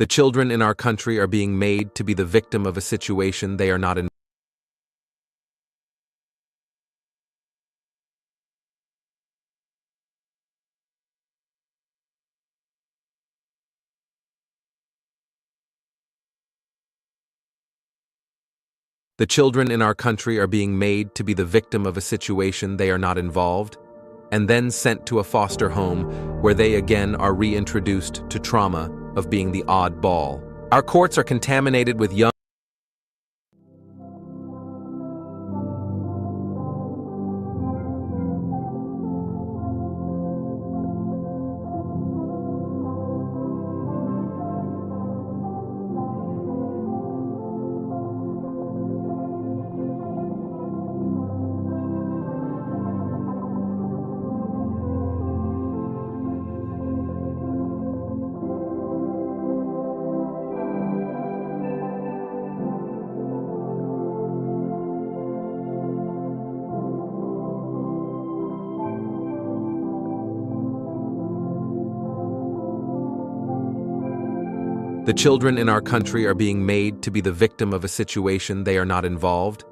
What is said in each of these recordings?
The children in our country are being made to be the victim of a situation they are not in. The children in our country are being made to be the victim of a situation they are not involved, and then sent to a foster home where they again are reintroduced to trauma of being the odd ball. Our courts are contaminated with young. The children in our country are being made to be the victim of a situation they are not involved,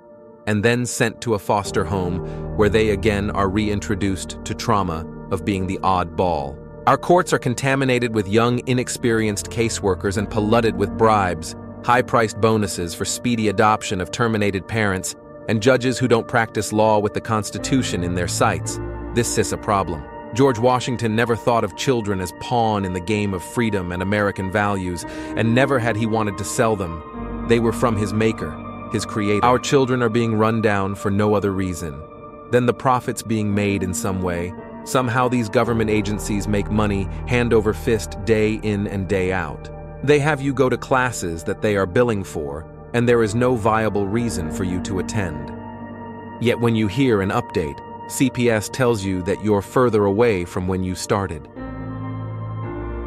and then sent to a foster home where they again are reintroduced to trauma of being the odd ball. Our courts are contaminated with young, inexperienced caseworkers and polluted with bribes, high-priced bonuses for speedy adoption of terminated parents, and judges who don't practice law with the Constitution in their sights. This is a problem. George Washington never thought of children as pawn in the game of freedom and American values, and never had he wanted to sell them. They were from his maker, his creator. Our children are being run down for no other reason than the profits being made in some way. Somehow these government agencies make money hand over fist day in and day out. They have you go to classes that they are billing for, and there is no viable reason for you to attend. Yet when you hear an update, CPS tells you that you're further away from when you started.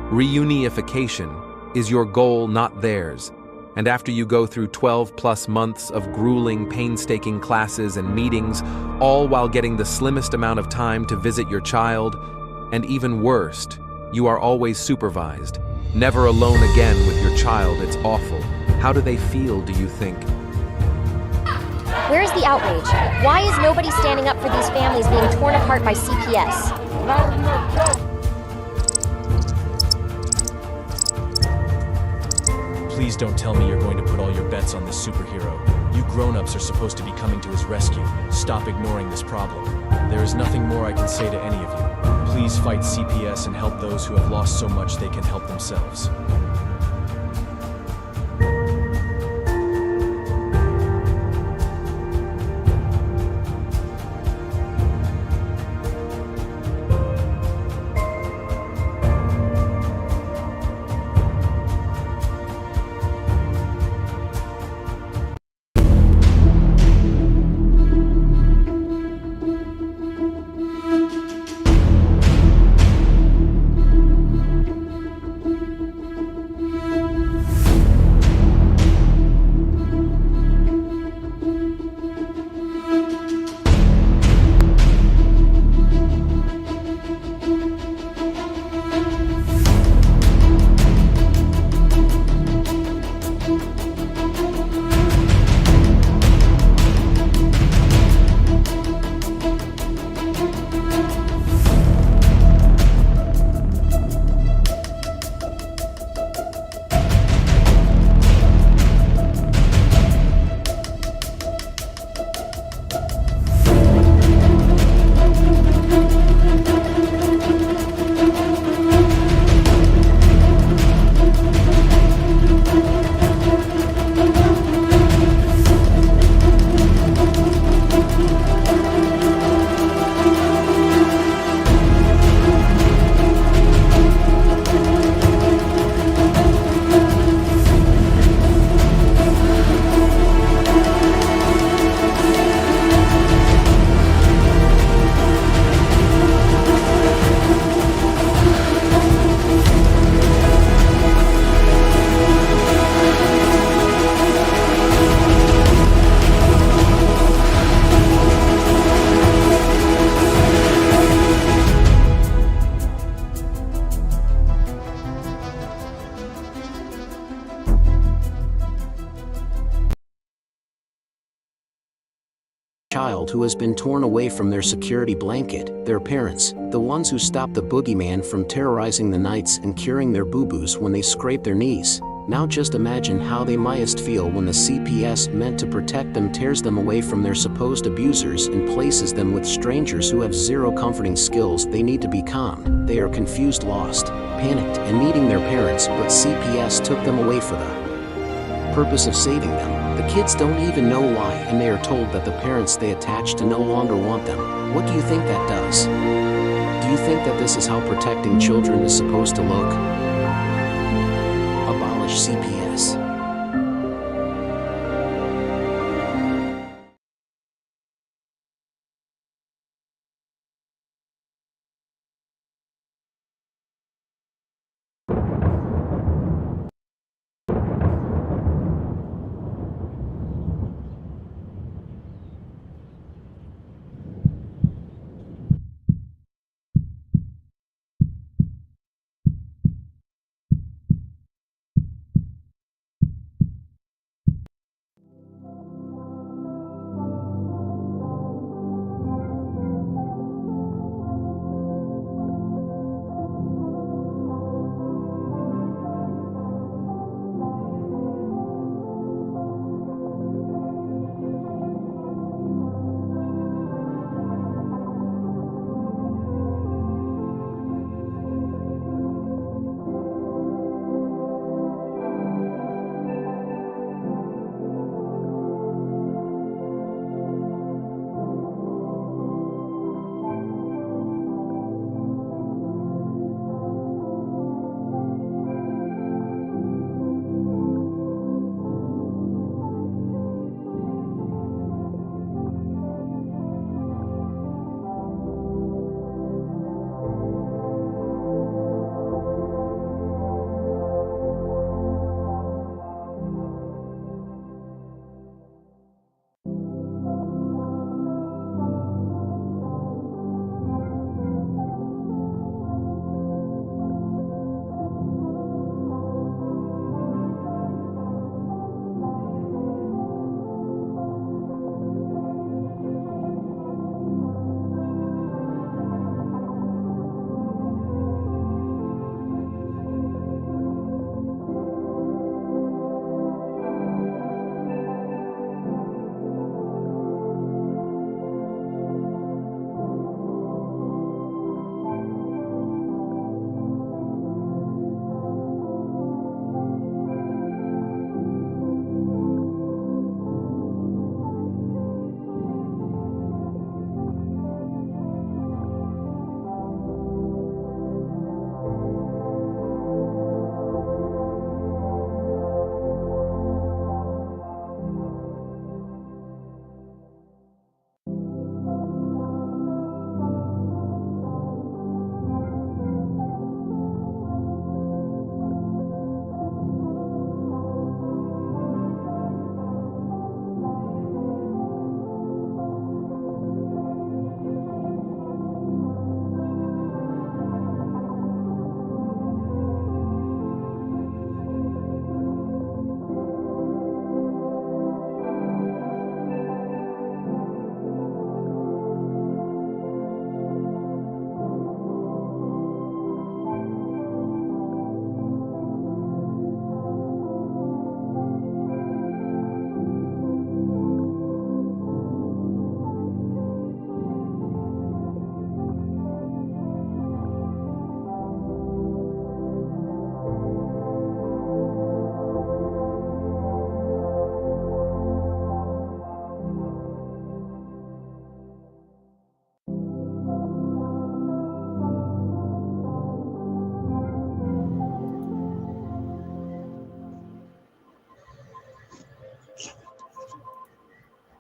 Reunification is your goal, not theirs. And after you go through 12+ months of grueling, painstaking classes and meetings, all while getting the slimmest amount of time to visit your child, and even worst, you are always supervised, never alone again with your child. It's awful. How do they feel, do you think? Where's the outrage? Why is nobody standing up for these families being torn apart by CPS? Please don't tell me you're going to put all your bets on this superhero. You grown-ups are supposed to be coming to his rescue. Stop ignoring this problem. There is nothing more I can say to any of you. Please fight CPS and help those who have lost so much they can help themselves. child who has been torn away from their security blanket, their parents, the ones who stop the boogeyman from terrorizing the nights and curing their boo-boos when they scrape their knees. Now just imagine how they mightst feel when the CPS meant to protect them tears them away from their supposed abusers and places them with strangers who have zero comforting skills. They need to be calm. They are confused, lost, panicked, and needing their parents, but CPS took them away for the purpose of saving them. The kids don't even know why, and they are told that the parents they attach to no longer want them. What do you think that does? Do you think that this is how protecting children is supposed to look? Abolish CPS.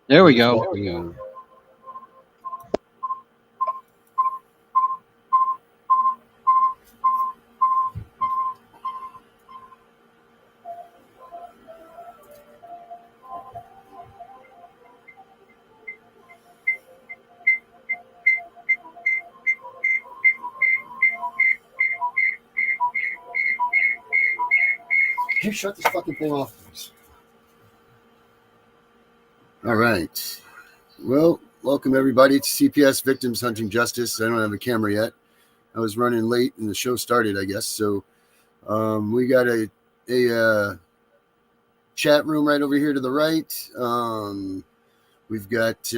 There we go. Can you shut this fucking thing off, please? All right. Well, Welcome everybody to CPS Victims Hunting Justice. I don't have a camera yet. I was running late and the show started, I guess. So we got a chat room right over here to the right. We've got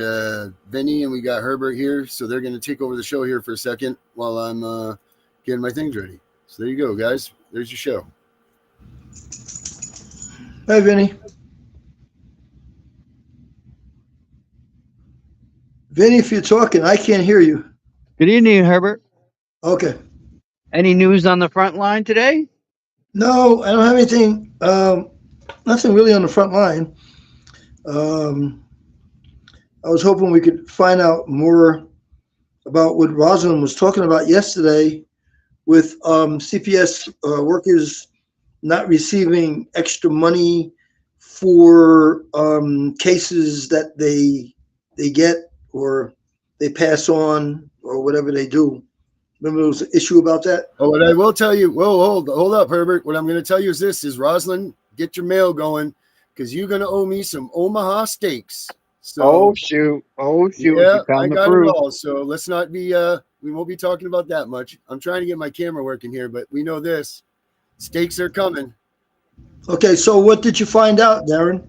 Benny and we got Herbert here. So they're going to take over the show here for a second while I'm getting my things ready. So there you go, guys. There's your show. Hi, Vinny. Vinny, if you're talking, I can't hear you. Good evening, Herbert. Okay. Any news on the front line today? No, I don't have anything. Nothing really on the front line. I was hoping we could find out more about what Rosalind was talking about yesterday with CPS workers not receiving extra money for cases that they get or they pass on or whatever they do. Remember there was an issue about that? Oh, what I will tell you, hold up, Herbert. What I'm going to tell you is this, is Rosalind, get your mail going because you're going to owe me some Omaha steaks. So, shoot. Yeah, I got it all. So let's not be, we won't be talking about that much. I'm trying to get my camera working here, but we know this. Steaks are coming. Okay, so what did you find out, Darren?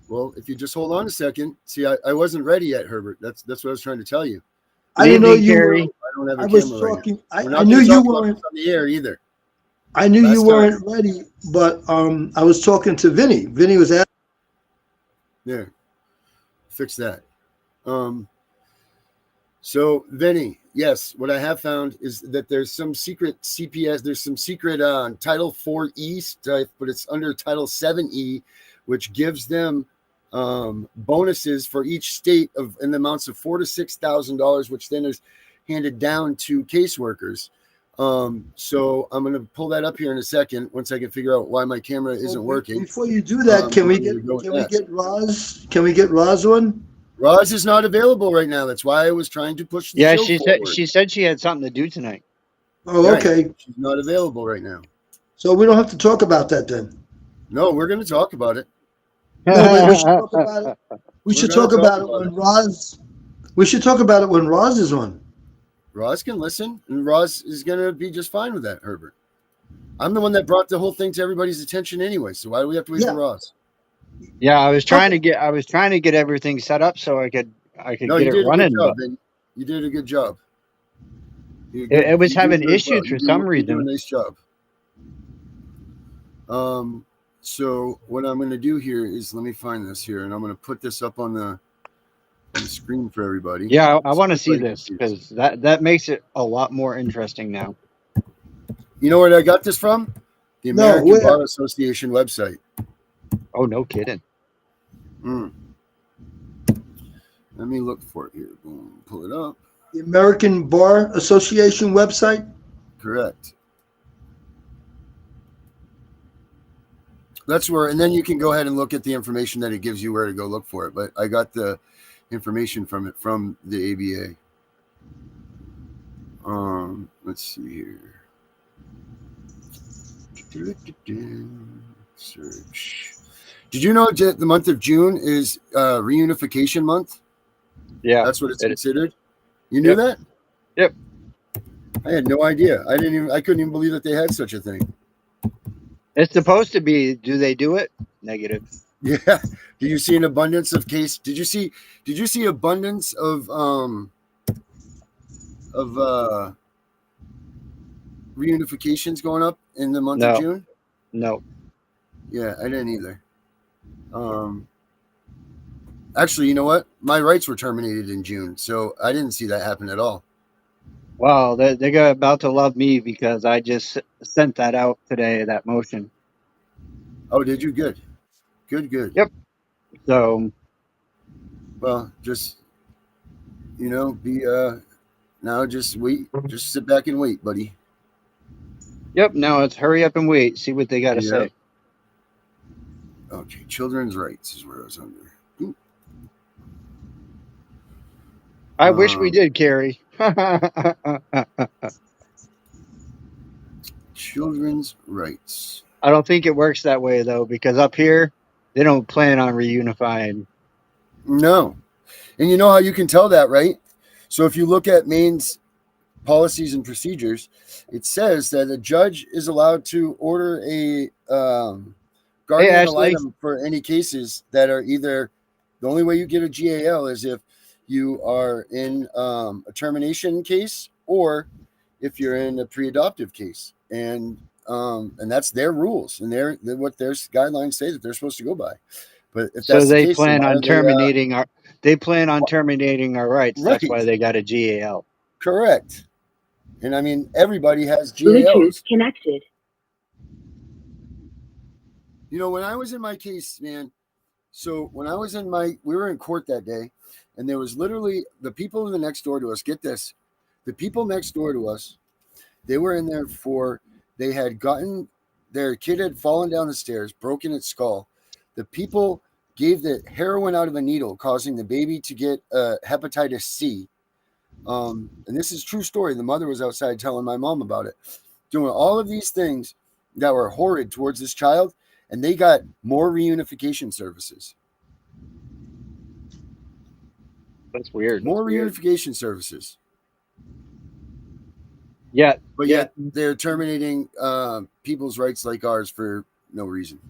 Well, if you just hold on a second. See, I wasn't ready yet, Herbert. That's what I was trying to tell you. I didn't know you were. I don't have a I was camera right talking. now. I knew you weren't on the air either. I knew you weren't ready, but I was talking to Vinny. Vinny was asking. There, fix that. So Vinny, yes, what I have found is that there's some secret CPS. There's some secret Title 4E stuff, but it's under Title 7E, which gives them bonuses for each state in the amounts of $4,000 to $6,000, which then is handed down to caseworkers. So I'm going to pull that up here in a second once I can figure out why my camera isn't working. Before you do that, can we get Roz? Can we get Roz on? Roz is not available right now. That's why I was trying to push the show forward. She said she had something to do tonight. Oh, okay. Right. She's not available right now. So we don't have to talk about that then. No, we're going to talk about it. No, but we should talk about it. We should talk about it when Roz. We should talk about it when Roz is on. Roz can listen, and Roz is going to be just fine with that, Herbert. I'm the one that brought the whole thing to everybody's attention anyway, so why do we have to wait for Roz? Yeah, I was trying to get everything set up so I could get it running. You did a good job. It was having issues for some reason. You did a nice job. So what I'm going to do here is let me find this here, and I'm going to put this up on the screen for everybody. Yeah, I want to see this because that makes it a lot more interesting now. You know where I got this from? The American Bar Association website. Oh, no kidding. Let me look for it here. Boom, pull it up. The American Bar Association website? Correct. That's where, and then you can go ahead and look at the information that it gives you where to go look for it. But I got the information from the ABA. Let's see here. Search. Did you know that the month of June is reunification month? Yeah, that's what it's considered. You knew that? Yep. I had no idea. I couldn't even believe that they had such a thing. It's supposed to be. Do they do it? Negative. Yeah. Did you see an abundance of case? Did you see abundance of reunifications going up in the month of June? No. Yeah, I didn't either. Actually, you know what? My rights were terminated in June, so I didn't see that happen at all. Wow, they're about to love me because I just sent that out today, that motion. Oh, did you? Good. Good. Yep. So, well, just, now just wait. Just sit back and wait, buddy. Yep, now it's hurry up and wait. See what they got to say. Okay, children's rights is where I was under. Ooh. I wish we did, Carrie. Children's rights. I don't think it works that way, though, because up here, they don't plan on reunifying. No. And you know how you can tell that, right? So if you look at Maine's policies and procedures, it says that a judge is allowed to order a guardian ad Ashley. litem for any cases that are either, the only way you get a GAL is if you are in a termination case or if you're in a pre-adoptive case, and that's their rules and they're what their guidelines say that they're supposed to go by. But if So that's the they case, then plan why on are they, terminating our rights. right? That's why they got a GAL. Correct. And I mean, everybody has Bluetooth GALs. connected. You know, when I was in my case, man, so when I was we were in court that day, and there was literally the people in the next door to us, get this, the people next door to us, they were in there they had gotten, their kid had fallen down the stairs, broken its skull. The people gave the heroin out of a needle, causing the baby to get hepatitis C. And this is a true story. The mother was outside telling my mom about it, doing all of these things that were horrid towards this child, and they got more reunification services. That's weird. More reunification services. Yeah, But yet they're terminating people's rights like ours for no reason.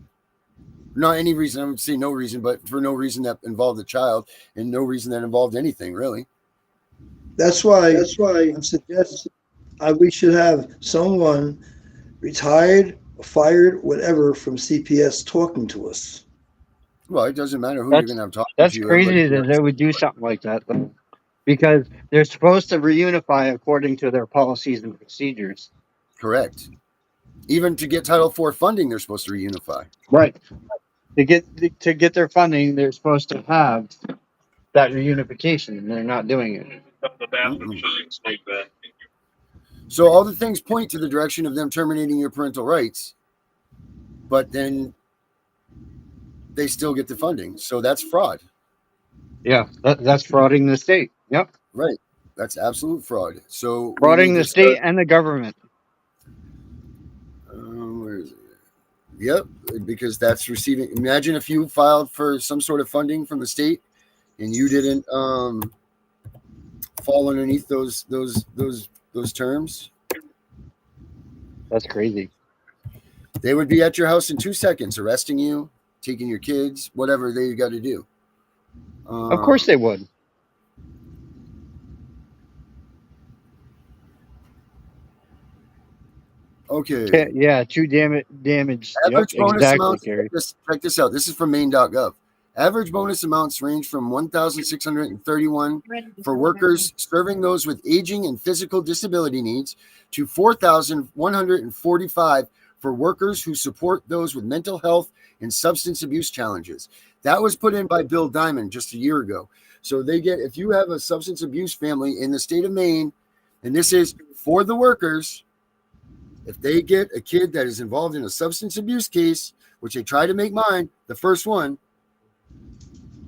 Not any reason. I would say no reason, but for no reason that involved the child and no reason that involved anything, really. That's why I'm suggesting we should have someone retired, fired, whatever, from CPS talking to us. Well, it doesn't matter who you're going to have talking That's to you. crazy that they would do something like that, though, because they're supposed to reunify according to their policies and procedures. Correct. Even to get Title IV funding, they're supposed to reunify. Right. To get their funding, they're supposed to have that reunification, and they're not doing it. So all the things point to the direction of them terminating your parental rights, but then they still get the funding. So that's fraud. Yeah, that's frauding the state. Yep. Right. That's absolute fraud. So frauding the state and the government. Where is it? Yep, because that's receiving. Imagine if you filed for some sort of funding from the state and you didn't fall underneath those terms. That's crazy. They would be at your house in 2 seconds, arresting you, taking your kids, whatever they got to do. Of course they would. Okay. Yeah, true damage. Average bonus exactly, amounts. Check this out. This is from Maine.gov. Average bonus amounts range from $1,631 for workers serving those with aging and physical disability needs to $4,145 for workers who support those with mental health and substance abuse challenges. That was put in by Bill Diamond just a year ago. So they get, if you have a substance abuse family in the state of Maine, and this is for the workers, if they get a kid that is involved in a substance abuse case, which they try to make mine, the first one,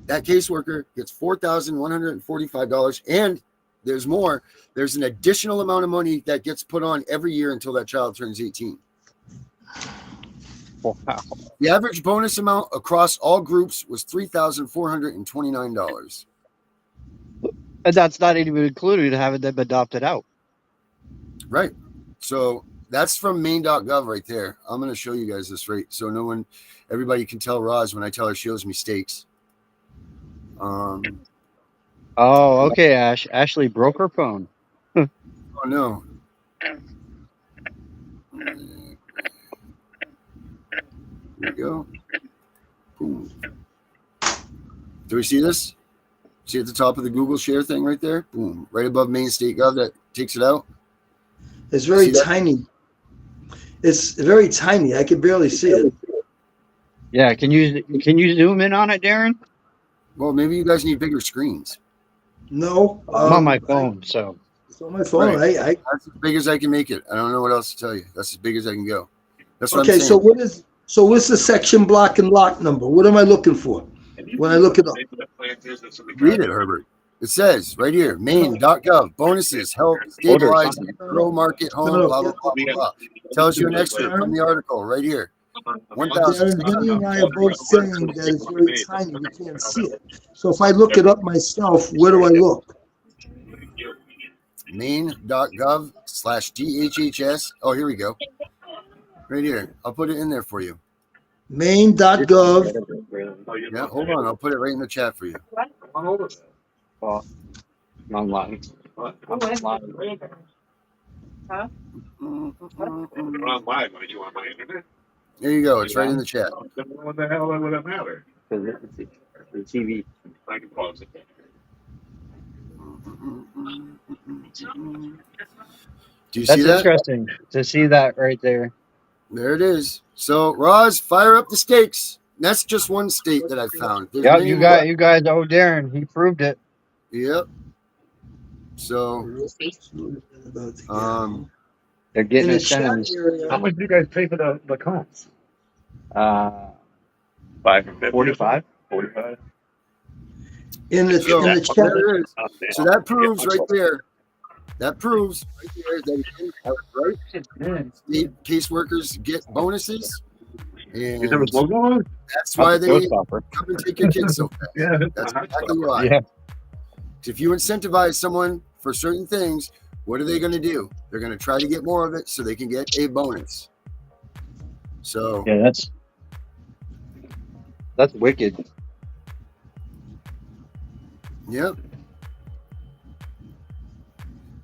that caseworker gets $4,145. And there's more. There's an additional amount of money that gets put on every year until that child turns 18. Wow. The average bonus amount across all groups was $3,429. And that's not even included having them adopted out. Right. So that's from Maine.gov right there. I'm going to show you guys this right so everybody can tell Roz when I tell her she owes me steaks. Oh, okay, Ash. Ashley broke her phone. Oh, no. There we go. Boom. Do we see this? See at the top of the Google share thing right there? Boom. Right above Maine State Gov that takes it out. It's very tiny. It's very tiny. I can barely see it. Yeah, can you zoom in on it, Darren? Well, maybe you guys need bigger screens. No. I'm on my phone, so. It's on my phone. Right. That's as big as I can make it. I don't know what else to tell you. That's as big as I can go. That's what okay, I'm saying. so what's the section, block, and lot number? What am I looking for when I look it up? Read it, Herbert. It says right here, Maine.gov, bonuses, help stabilize, grow market home, blah, blah, blah, blah, blah. Tells you an excerpt from the article right here. Darren, Vinny and I are both saying that it's very tiny. We can't see it. So if I look it up myself, where do I look? Maine.gov/DHHS. Oh, here we go. Right here. I'll put it in there for you. Maine.gov. Yeah, hold on. I'll put it right in the chat for you. Online. There you go. It's right in the chat. What the hell would it matter? The TV. I can pause it. Do you That's see that? interesting to see that right there. There it is. So, Roz, fire up the stakes. That's just one state that I found. There's Yep, many you more. guys owe Darren. He proved it. Yep. So, They're getting In the his chat sentence. area, How much do you guys pay for the comps? 45? 45. in the so chat, there it is. So that proves right there. That proves right there that again, right? The caseworkers get bonuses, and that's why they come and take your kids so fast. Yeah. That's exactly why. Yeah. If you incentivize someone for certain things, what are they going to do? They're going to try to get more of it so they can get a bonus. So Yeah, that's wicked. yep.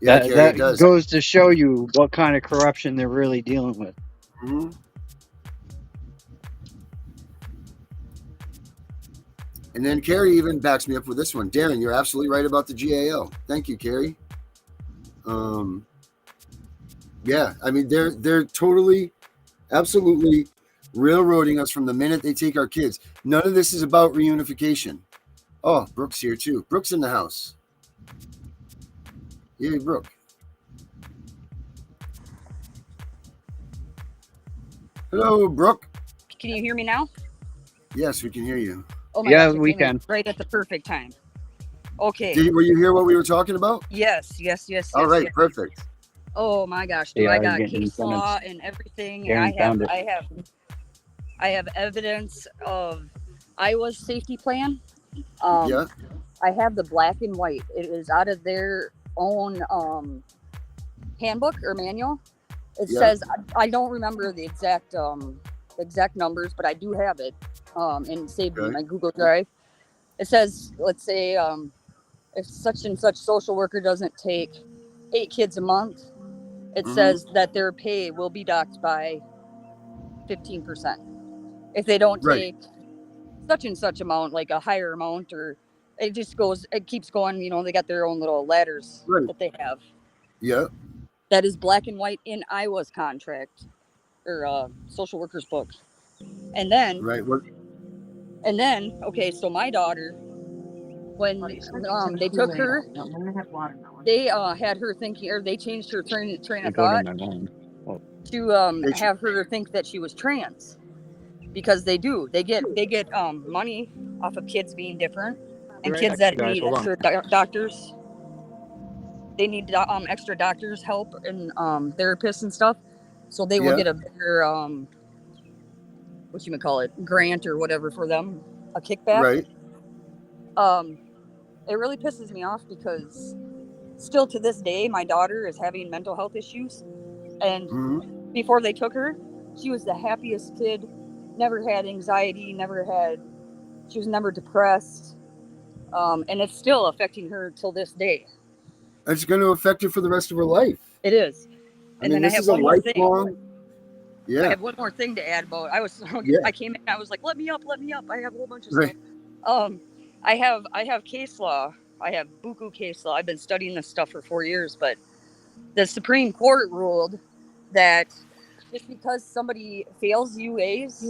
Yeah, Carrie, That it does. goes to show you what kind of corruption they're really dealing with. Mhm. And then Carrie even backs me up with this one. Darren, you're absolutely right about the GAO. Thank you, Carrie. Yeah, I mean they're totally, absolutely railroading us from the minute they take our kids. None of this is about reunification. Oh, Brooke's here too. Brooke's in the house. Yay, Brooke. Hello, Brooke. Can you hear me now? Yes, we can hear you. Oh my Yeah, gosh, it we came in can. right at the perfect time. Okay. Were you hear what we were talking about? Yes. All right, Yes. perfect. Oh my gosh, They dude! I are got getting case law incentives. and everything. Darren And found it. I have evidence of Iowa's safety plan. Yeah. I have the black and white. It is out of their own handbook or manual. It Yeah. says I don't remember the exact numbers, but I do have it and saved in Okay. my Google Drive. It says, let's say, if such and such social worker doesn't take 8 kids a month, it says that their pay will be docked by 15%. If they don't Right. take such and such amount, like a higher amount, or it just goes, it keeps going. You know, they got their own little ladders Right. that they have. Yeah. That is black and white in Iowa's contract or social workers book. And then, Right. What? okay, so my daughter, when they took her, they had her thinking, or they changed her train of thought to have her think that she was trans, because they do. They get money off of kids being different, and kids that need extra doctors. They need extra doctors' help and therapists and stuff, so they will get a bigger grant or whatever for them, a kickback. Right. It really pisses me off because still to this day, my daughter is having mental health issues. And before they took her, she was the happiest kid, never had anxiety, she was never depressed. And it's still affecting her till this day. It's going to affect her for the rest of her life. It is. And then I have one more thing. Yeah. I have one more thing to add about. I came in, I was like, let me up. I have a whole bunch of stuff. I have case law. I have buku case law. I've been studying this stuff for 4 years, but the Supreme Court ruled that just because somebody fails UAs,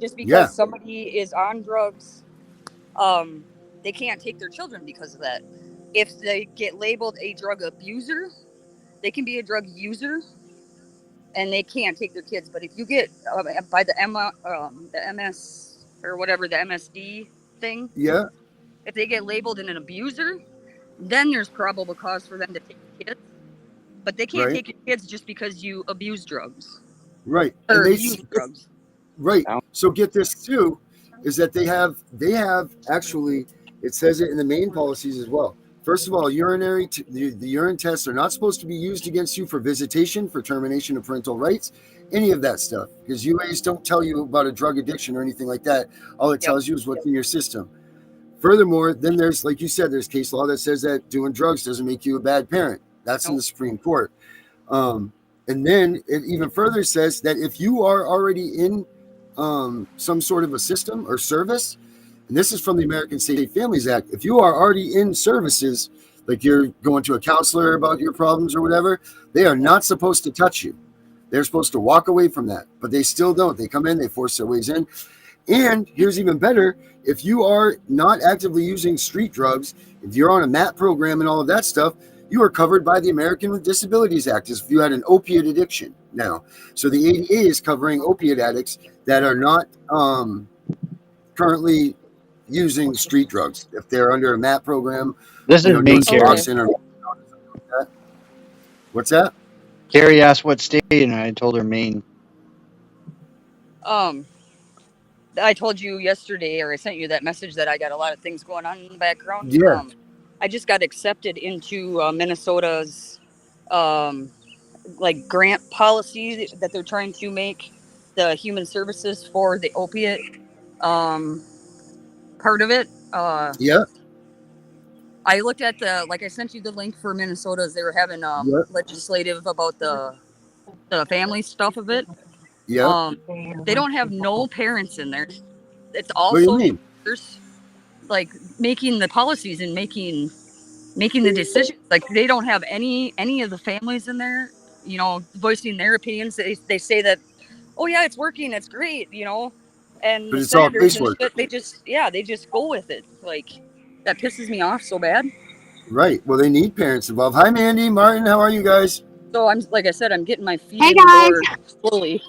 just because somebody is on drugs, they can't take their children because of that. If they get labeled a drug abuser, they can be a drug user, and they can't take their kids. But if you get by the MS or whatever, the MSD thing, if they get labeled an abuser, then there's probable cause for them to take kids. But they can't take your kids just because you abuse drugs. Right. Or use drugs. Right. So get this too, is that they have actually, it says it in the main policies as well. First of all, the urine tests are not supposed to be used against you for visitation, for termination of parental rights, any of that stuff, because UAs don't tell you about a drug addiction or anything like that. All it tells you is what's in your system. Furthermore, then there's, like you said, there's case law that says that doing drugs doesn't make you a bad parent. That's in the Supreme Court. And then it even further says that if you are already in some sort of a system or service, and this is from the American Safe Families Act, if you are already in services, like you're going to a counselor about your problems or whatever, they are not supposed to touch you. They're supposed to walk away from that, but they still don't. They come in, they force their ways in. And here's even better, if you are not actively using street drugs, if you're on a MAT program and all of that stuff, you are covered by the American with Disabilities Act as if you had an opiate addiction now. So the ADA is covering opiate addicts that are not currently using street drugs. If they're under a MAT program, This is Maine, Carrie. What's that? Carrie asked what state, and I told her Maine. I told you yesterday, or I sent you that message that I got a lot of things going on in the background. Yeah. I just got accepted into Minnesota's like grant policy that they're trying to make the human services for the opiate part of it. Yeah. I looked at like I sent you the link for Minnesota's. They were having legislative about the family stuff of it. Yeah. They don't have no parents in there. It's all What do you social mean? workers, like making the policies and making the decisions. Like they don't have any of the families in there, you know, voicing their opinions. They say that, oh yeah, it's working, it's great, you know, and But the it's all senators and casework. shit, they just go with it. Like that pisses me off so bad. Right. Well, they need parents involved. Hi, Mandy, Martin. How are you guys? So I'm, like I said, I'm getting my feet in the door slowly.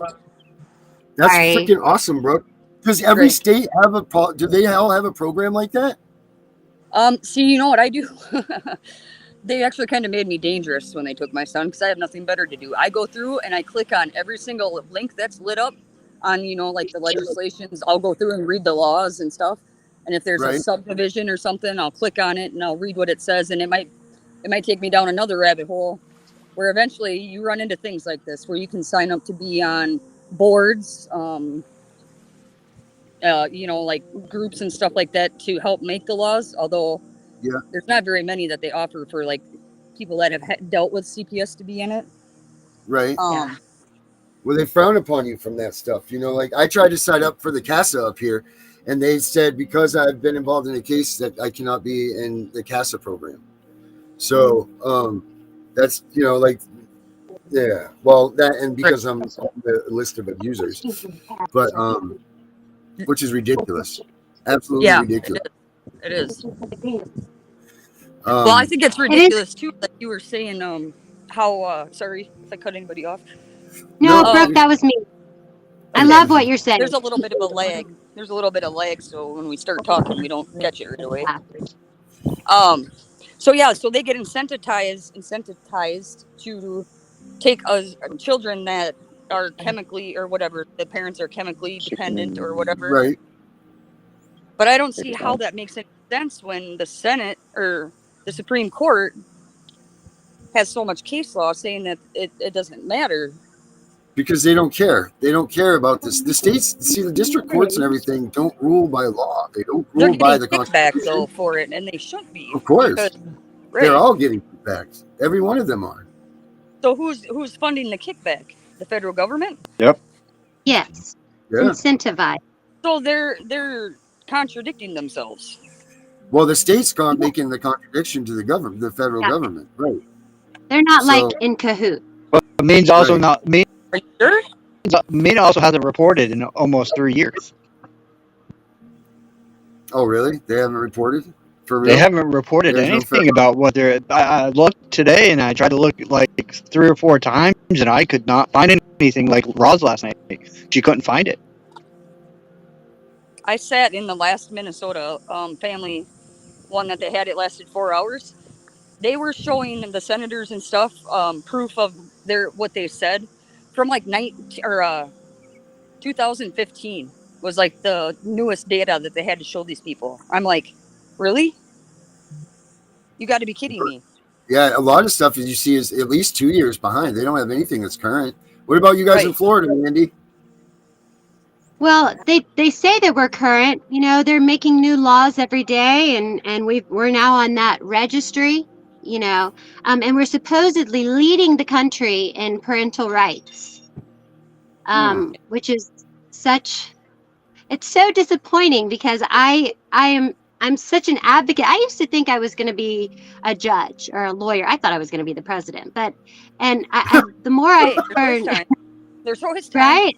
That's freaking awesome, bro. Does every state have do they all have a program like that? See, you know what I do? They actually kind of made me dangerous when they took my son because I have nothing better to do. I go through and I click on every single link that's lit up on, you know, like the legislations. I'll go through and read the laws and stuff. And if there's a subdivision or something, I'll click on it and I'll read what it says. And it might take me down another rabbit hole where eventually you run into things like this, where you can sign up to be on boards, you know, like groups and stuff like that to help make the laws. Although there's not very many that they offer for like people that have dealt with CPS to be in it. Right. Well, they frown upon you from that stuff. You know, like I tried to sign up for the CASA up here, and they said because I've been involved in a case that I cannot be in the CASA program. So that's, you know, like, yeah. Well, that, and because I'm on the list of abusers, but which is ridiculous. Absolutely ridiculous. It is. Well, I think it's ridiculous too, like you were saying, how sorry if I cut anybody off. No, Brooke, that was me. I love what you're saying. There's a little bit of a lag. So when we start talking, we don't catch it right away. So they get incentivized to take children that are chemically or whatever, the parents are chemically dependent or whatever. Right. But I don't see how that makes any sense when the Senate or the Supreme Court has so much case law saying that it doesn't matter. Because they don't care. They don't care about this. The states, see, the district courts and everything don't rule by law. They don't rule by the Constitution. Kickback though for it, and they should be. Of course, they're all getting kickbacks. Every one of them are. So who's funding the kickback? The federal government? Yep. Yes. Yeah. Incentivized. So they're contradicting themselves. Well, the states aren't making the contradiction to the government, the federal government, right? They're not like in cahoots. But Maine's also not. Maine, are you sure? Maine also hasn't reported in almost 3 years. Oh, really? They haven't reported? For real? They haven't reported anything about what they're. I looked today and I tried to look like 3 or 4 times and I could not find anything like Roz last night. She couldn't find it. I sat in the last Minnesota family one that they had. It lasted 4 hours. They were showing the senators and stuff proof of what they said from like 2008 2015 was like the newest data that they had to show these people. I'm like, really? You got to be kidding me. Yeah, a lot of stuff that you see is at least 2 years behind. They don't have anything that's current. What about you guys in Florida, Andy? Well, they say that we're current. You know, they're making new laws every day, and we're now on that registry. You know, and we're supposedly leading the country in parental rights, which is it's so disappointing because I'm such an advocate. I used to think I was going to be a judge or a lawyer. I thought I was going to be the president, I the more I learned, there's always time. right?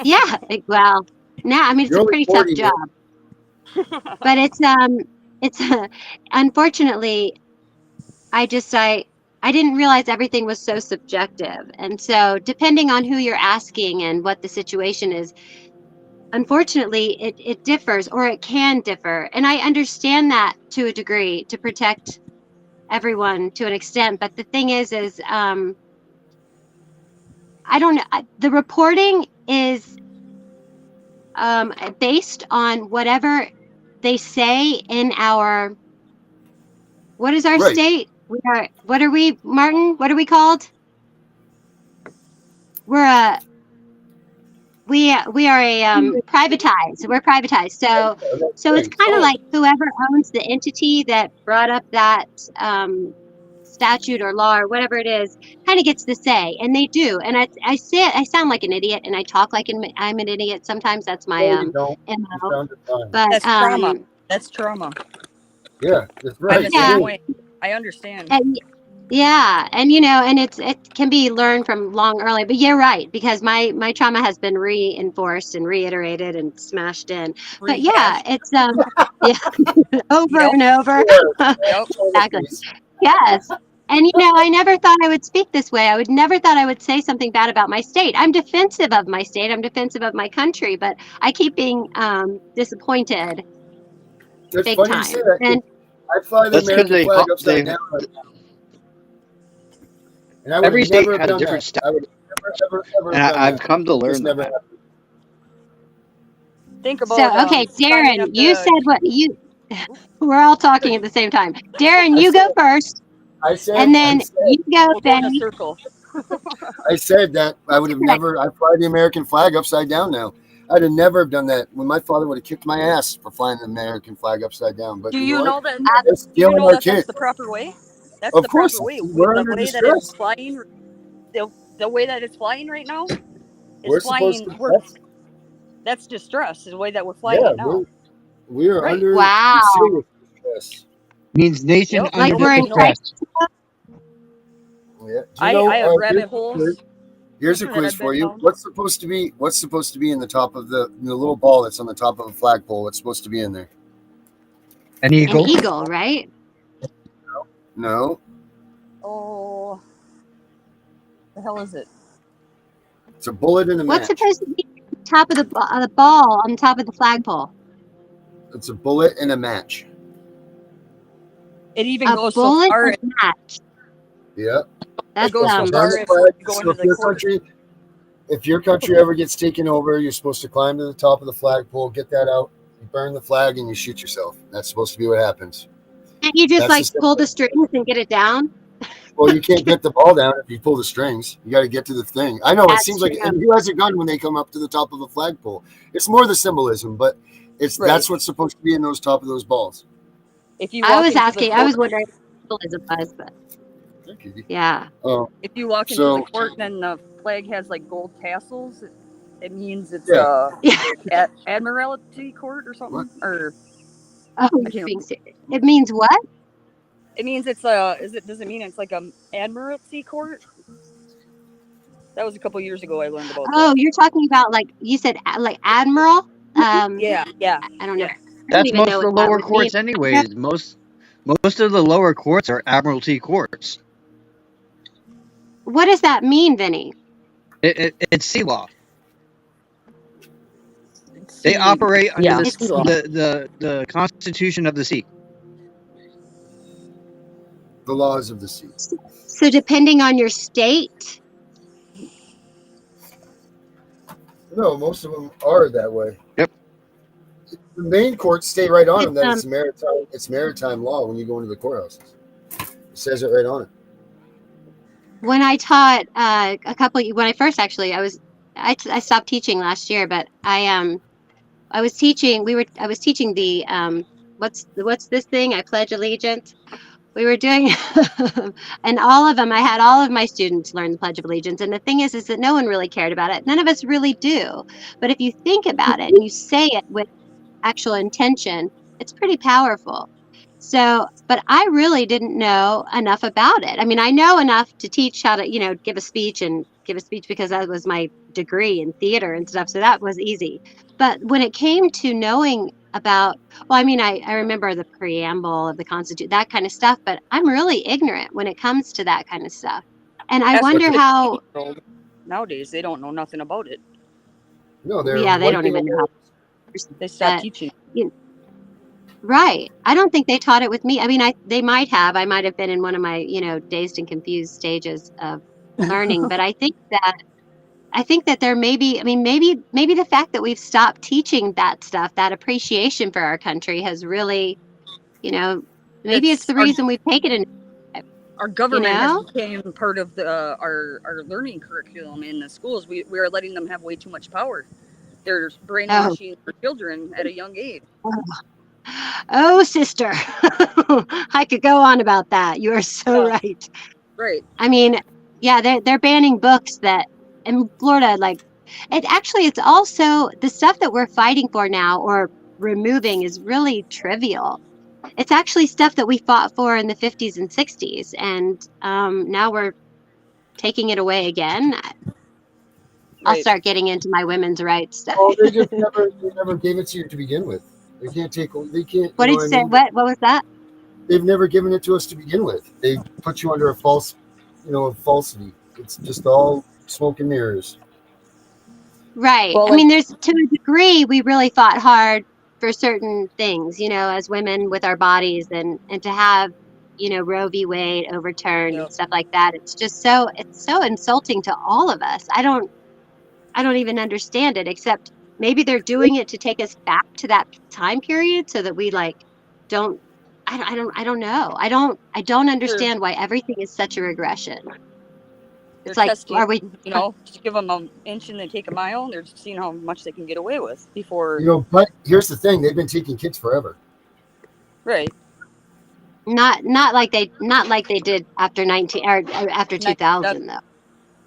Yeah. Well, now I mean it's a pretty tough job, but it's unfortunately, I didn't realize everything was so subjective, and so depending on who you're asking and what the situation is, unfortunately, it differs, or it can differ. And I understand that to a degree to protect everyone to an extent. But the thing is I don't know. The reporting is based on whatever they say in our, what is our state? What are we, Martin? What are we called? We are privatized. We're privatized. So it's kind of like whoever owns the entity that brought up that statute or law or whatever it is kind of gets the say, and they do. And I say it, I sound like an idiot, and I talk like I'm an idiot. Sometimes that's my MO. But that's trauma. That's trauma. Yeah, that's right. Yeah. I understand. Yeah, and you know, and it can be learned from long early, but you're right, because my trauma has been reinforced and reiterated and smashed in. But yeah, it's over and over. Exactly. Yes. And you know, I never thought I would speak this way. I would never thought I would say something bad about my state. I'm defensive of my state. I'm defensive of my country, but I keep being disappointed. It's big funny time. You say that. And I fly the American flag upside down right now. And I would every state never has a have different that. style. I would ever And I've come to learn never that. happened. Think about so okay, Darren, you said what you. We're all talking at the same time. Darren, you go first. I said, and then you go, we'll go in a circle. I said that I would have never. I fly the American flag upside down now. I'd have never done that when my father would have kicked my ass for flying the American flag upside down. But do you know that? That's Do you know our that kids. that's the proper way? That's Of the course, proper way. we're The under way that distress. it's flying, the way that it's flying right now, We're is flying. supposed to. That's distress. Is the way that we're flying it now. We are Right. under Wow. serious distress. Means nation Yep. Like under we're in distress. Yeah. I have rabbit holes. Here's a that quiz I've been for you. down. What's supposed to be in the top of the little ball that's on the top of a flagpole? What's supposed to be in there? An An eagle, right? No. Oh, the hell is it? It's a bullet in a What's match. supposed to be on top of the ball on top of the flagpole? It's a bullet in a match. It even A goes so bullet far. and match. Yeah. That's goes so Burn far the if flag. you go So into if the your court. country ever gets taken over, you're supposed to climb to the top of the flagpole, get that out, you burn the flag, and you shoot yourself. That's supposed to be what happens. Can't you just That's like pull the strings and get it down? Well, you can't get the ball down if you pull the strings. You got to get to the thing. I know it That's seems like, true. and who has a gun when they come up to the top of a flagpole? It's more the symbolism, but that's what's supposed to be in those top of those balls. If you I walk was into the asking. I court- was wondering what symbolism was, but yeah. If you walk into So- the court, then the flag has like gold tassels. It means it's Yeah. Admiralty Court or something. Or Oh, I can't- being serious. It means what? it means it's does it mean it's like a Admiralty Court? That was a couple years ago. I learned about that. Oh, you're talking about like you said, like admiral. Yeah. I don't know. Yeah. I don't That's even most know of the what that lower would courts mean. anyways. Most of the lower courts are admiralty courts. What does that mean, Vinny? It's sea law. They operate under Yeah. the Constitution of the Sea. The laws of the sea. So depending on your state. No, most of them are that way. Yep. The main courts stay right on them that It's, it's maritime law when you go into the courthouses. It says it right on it. when I taught when I first actually I stopped teaching last year, but I was teaching the what's this thing? I pledge allegiance. We were doing and all of them, I had all of my students learn the Pledge of Allegiance. And the thing is that no one really cared about it. None of us really do. But if you think about it and you say it with actual intention, it's pretty powerful. So, but I really didn't know enough about it. I mean, I know enough to teach how to, give a speech because that was my degree in theater and stuff. So that was easy. But when it came to knowing about, well, I mean, I remember the preamble of the Constitution, that kind of stuff, but I'm really ignorant when it comes to that kind of stuff. And I That's wonder what how nowadays they don't know nothing about it. No, they're they don't even know how. They stopped teaching. Right. I don't think they taught it with me. I mean, they might have. I might have been in one of my, dazed and confused stages of learning, but I think that there may be, I mean, maybe the fact that we've stopped teaching that stuff, that appreciation for our country has really, maybe it's the reason we've taken it. Our government has become part of our learning curriculum in the schools. We are letting them have way too much power. They're brainwashing our children at a young age. Oh, sister, I could go on about that. You are so right. Right. I mean, yeah, they're banning books that in Florida, like it's also the stuff that we're fighting for now or removing is really trivial. It's actually stuff that we fought for in the 50s and 60s, and now we're taking it away again. Right. I'll start getting into my women's rights stuff. Oh, they never gave it to you to begin with. They can't. What did you say? What was that? They've never given it to us to begin with. They put you under a falsity. It's just all smoke and mirrors. Right. Well, I mean, there's to a degree we really fought hard for certain things, as women with our bodies and to have, Roe v. Wade overturned and stuff like that. It's just so insulting to all of us. I don't even understand it, except maybe they're doing it to take us back to that time period so that we don't know. I don't understand why everything is such a regression. It's like, are we, just give them an inch and they take a mile, and they're just seeing how much they can get away with before. But here's the thing: they've been taking kids forever. Right. Not like they did after 2000 though.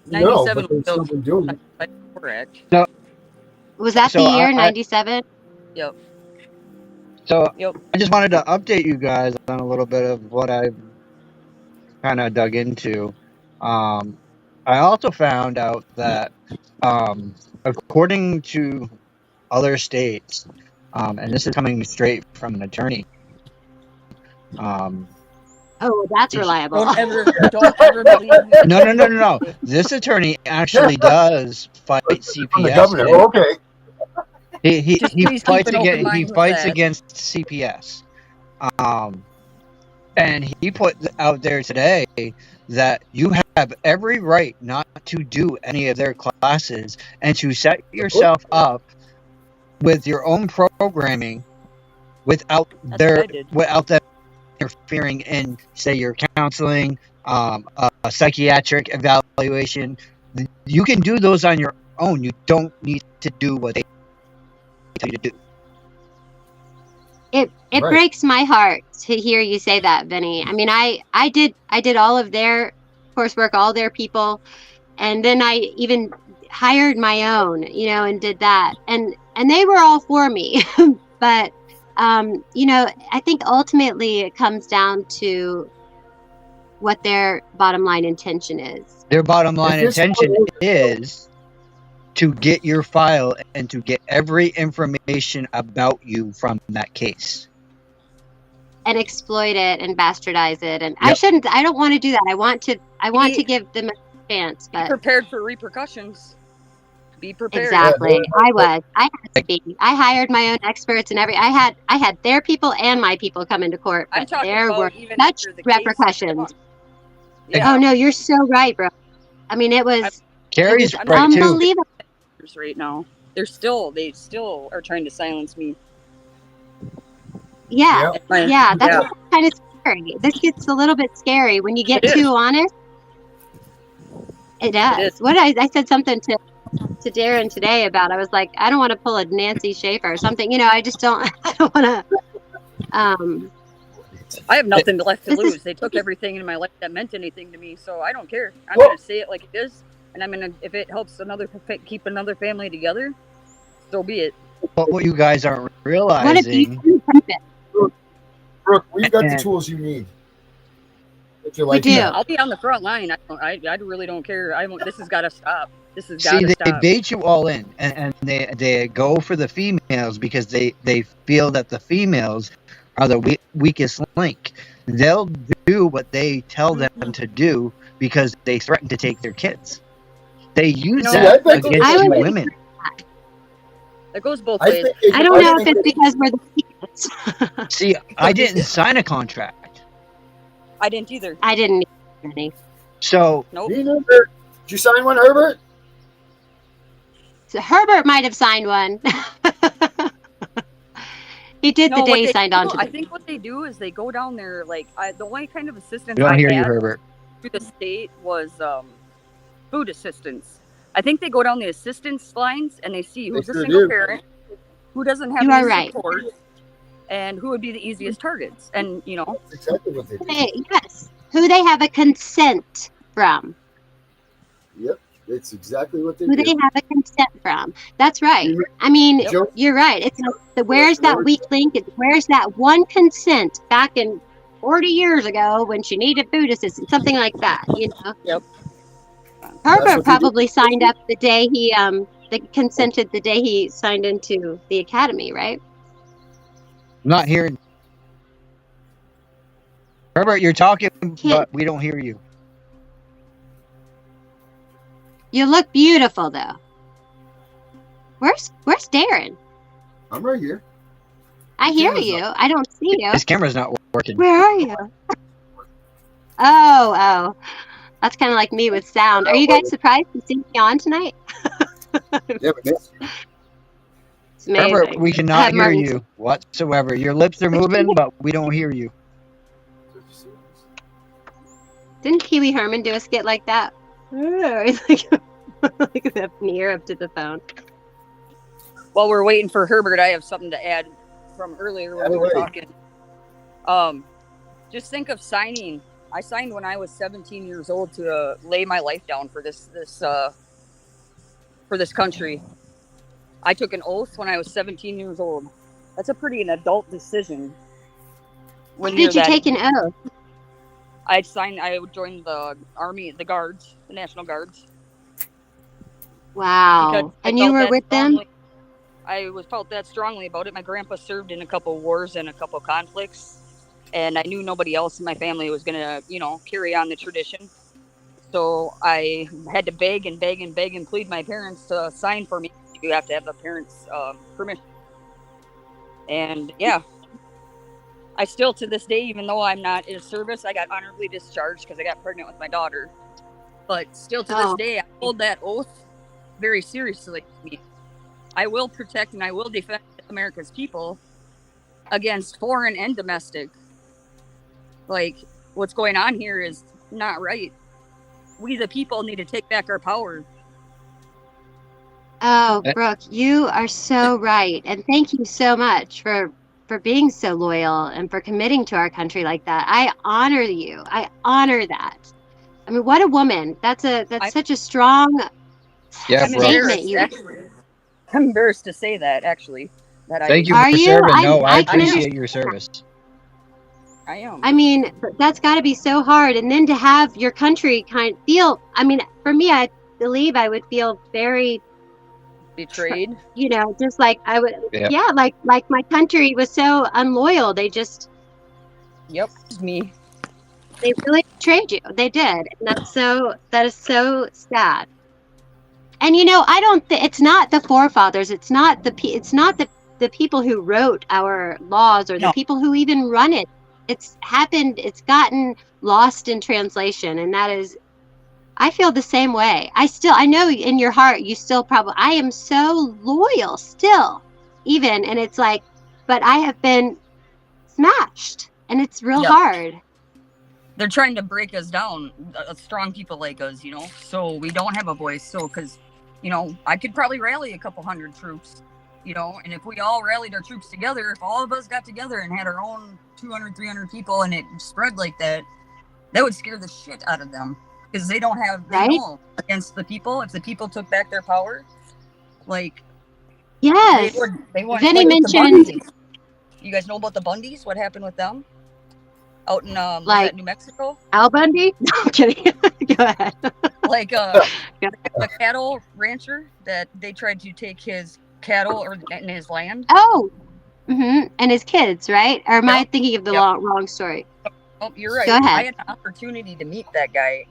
97 but they've still been doing it. Correct. No. Was that the year 97? Yep. So I just wanted to update you guys on a little bit of what I've kind of dug into. I also found out that according to other states, and this is coming straight from an attorney. Oh, that's reliable. Don't ever believe me. No. This attorney actually does fight CPS. The governor. Oh, okay. He fights against CPS. And he put out there today that you have every right not to do any of their classes and to set yourself up with your own programming without them interfering in, say, your counseling, a psychiatric evaluation. You can do those on your own. You don't need to do what they tell you to do. It breaks my heart to hear you say that, Vinny. I mean, I did all of their coursework, all their people, and then I even hired my own, and did that, and they were all for me. But I think ultimately it comes down to what their bottom line intention is. Their bottom line intention is to get your file and to get every information about you from that case. And exploit it and bastardize it. And I don't want to do that. I want to give them a chance. But be prepared for repercussions. Be prepared. Exactly. I had to be. I hired my own experts and I had their people and my people come into court. But there were such repercussions. Yeah. Oh no, you're so right, bro. I mean, it was Carrie's right unbelievable. Right now. they still are trying to silence me. Yeah, Yep. that's kind of scary. This gets a little bit scary when you get too honest. It does. What I said something to Darren today about, I was like, I don't want to pull a Nancy Schaefer or something. You know, I just don't. I don't want to. I have nothing left to lose. They took everything in my life that meant anything to me, so I don't care. I'm gonna say it like it is, and I'm gonna, if it helps keep another family together, so be it. But what you guys aren't What a realizing, beautiful purpose. Brooke, we've got the And- tools you need. If you We like do. that. I'll be on the front line. I really don't care. This has got to stop. This has got see, to they stop. bait you all in, and they go for the females because they feel that the females are the weakest link. They'll do what they tell them to do because they threaten to take their kids. They use No, that I think- against I you would- women. It goes both I ways. think I don't know if it's because we're the kids. See, I didn't sign a contract, I didn't either. I didn't need any. so Nope. Me neither. Did you sign one, Herbert? So Herbert might have signed one. He did the No, what day he they signed do- on to I it. think what they do is they go down there, like, the only kind of assistance we don't I hear you, had Herbert. through the state was food assistance. I think they go down the assistance lines and they see who's They a sure single do. parent, who doesn't have You are any right. support, and who would be the easiest targets. And, you know, That's exactly what they do. Yes, who they have a consent from. Yep. It's exactly what they Who do. they have a consent from. That's right. You- I mean, Yep. you're right. It's where's that weak link? Where's that one consent back in 40 years ago when she needed food assistance, something like that, you know? Yep. That's Herbert what they do. probably signed up the day he consented the day he signed into the academy, right? I'm not hearing. Herbert, you're talking, but we don't hear you. You look beautiful though. Where's Darren? I'm right here. I hear Camera's you. I don't see you. His camera's not working. Where are you? Oh. That's kind of like me with sound. Are you guys surprised to see me on tonight? Yeah, but this- It's amazing. Herbert, we I cannot have hear Martin's- you whatsoever. Your lips are moving, but we don't hear you. Didn't Pee Wee Herman do a skit like that? Oh, he's like, like that near up to the phone. while we're waiting for Herbert, I have something to add from earlier when we were talking. Just think of signing. I signed when I was 17 years old to lay my life down for this country. I took an oath when I was 17 years old. That's a pretty an adult decision. When did you take an oath? I would join the Army, the Guards, the National Guards. Wow. Because I And you felt were that with them? strongly. I felt that strongly about it. My grandpa served in a couple wars and a couple conflicts, and I knew nobody else in my family was going to, carry on the tradition. So I had to beg and beg and beg and plead my parents to sign for me. You have to have the parents' permission. And yeah, I still to this day, even though I'm not in service, I got honorably discharged because I got pregnant with my daughter. But still to this day, I hold that oath very seriously. I will protect and I will defend America's people against foreign and domestic. Like, what's going on here is not right. We, the people, need to take back our power. Oh, Brooke, you are so right. And thank you so much for being so loyal and for committing to our country like that. I honor you. I honor that. I mean, what a woman. That's such a strong statement. I'm embarrassed to say that, actually. Thank you for serving. No, I appreciate your service. I am. I mean, that's got to be so hard. And then to have your country feel, I mean, for me, I believe I would feel very betrayed. Just like I would, like my country was so unloyal. They just, yep, it's me. They really betrayed you. They did, and that is so sad. And I don't think it's not the forefathers. It's not the people who wrote our laws or the people who even run it. It's happened. It's gotten lost in translation, and that is I feel the same way. I know in your heart you still probably, I am so loyal still, even, and it's like, but I have been smashed, and it's real Yep. hard. They're trying to break us down, strong people like us, so we don't have a voice. So, because, I could probably rally a couple hundred troops, and if we all rallied our troops together, if all of us got together and had our own 200, 300 people and it spread like that, that would scare the shit out of them. Because they don't have, they know against the people, if the people took back their power, like, yes, they would Vinny like mentioned, you guys know about the Bundys? What happened with them? Out in was like, that New Mexico? Al Bundy? No, I'm kidding. Go ahead. Like a cattle rancher that they tried to take his cattle or in his land. Oh, and his kids, right? Or am I thinking of the wrong story? Oh, you're right. Go ahead. I had an opportunity to meet that guy,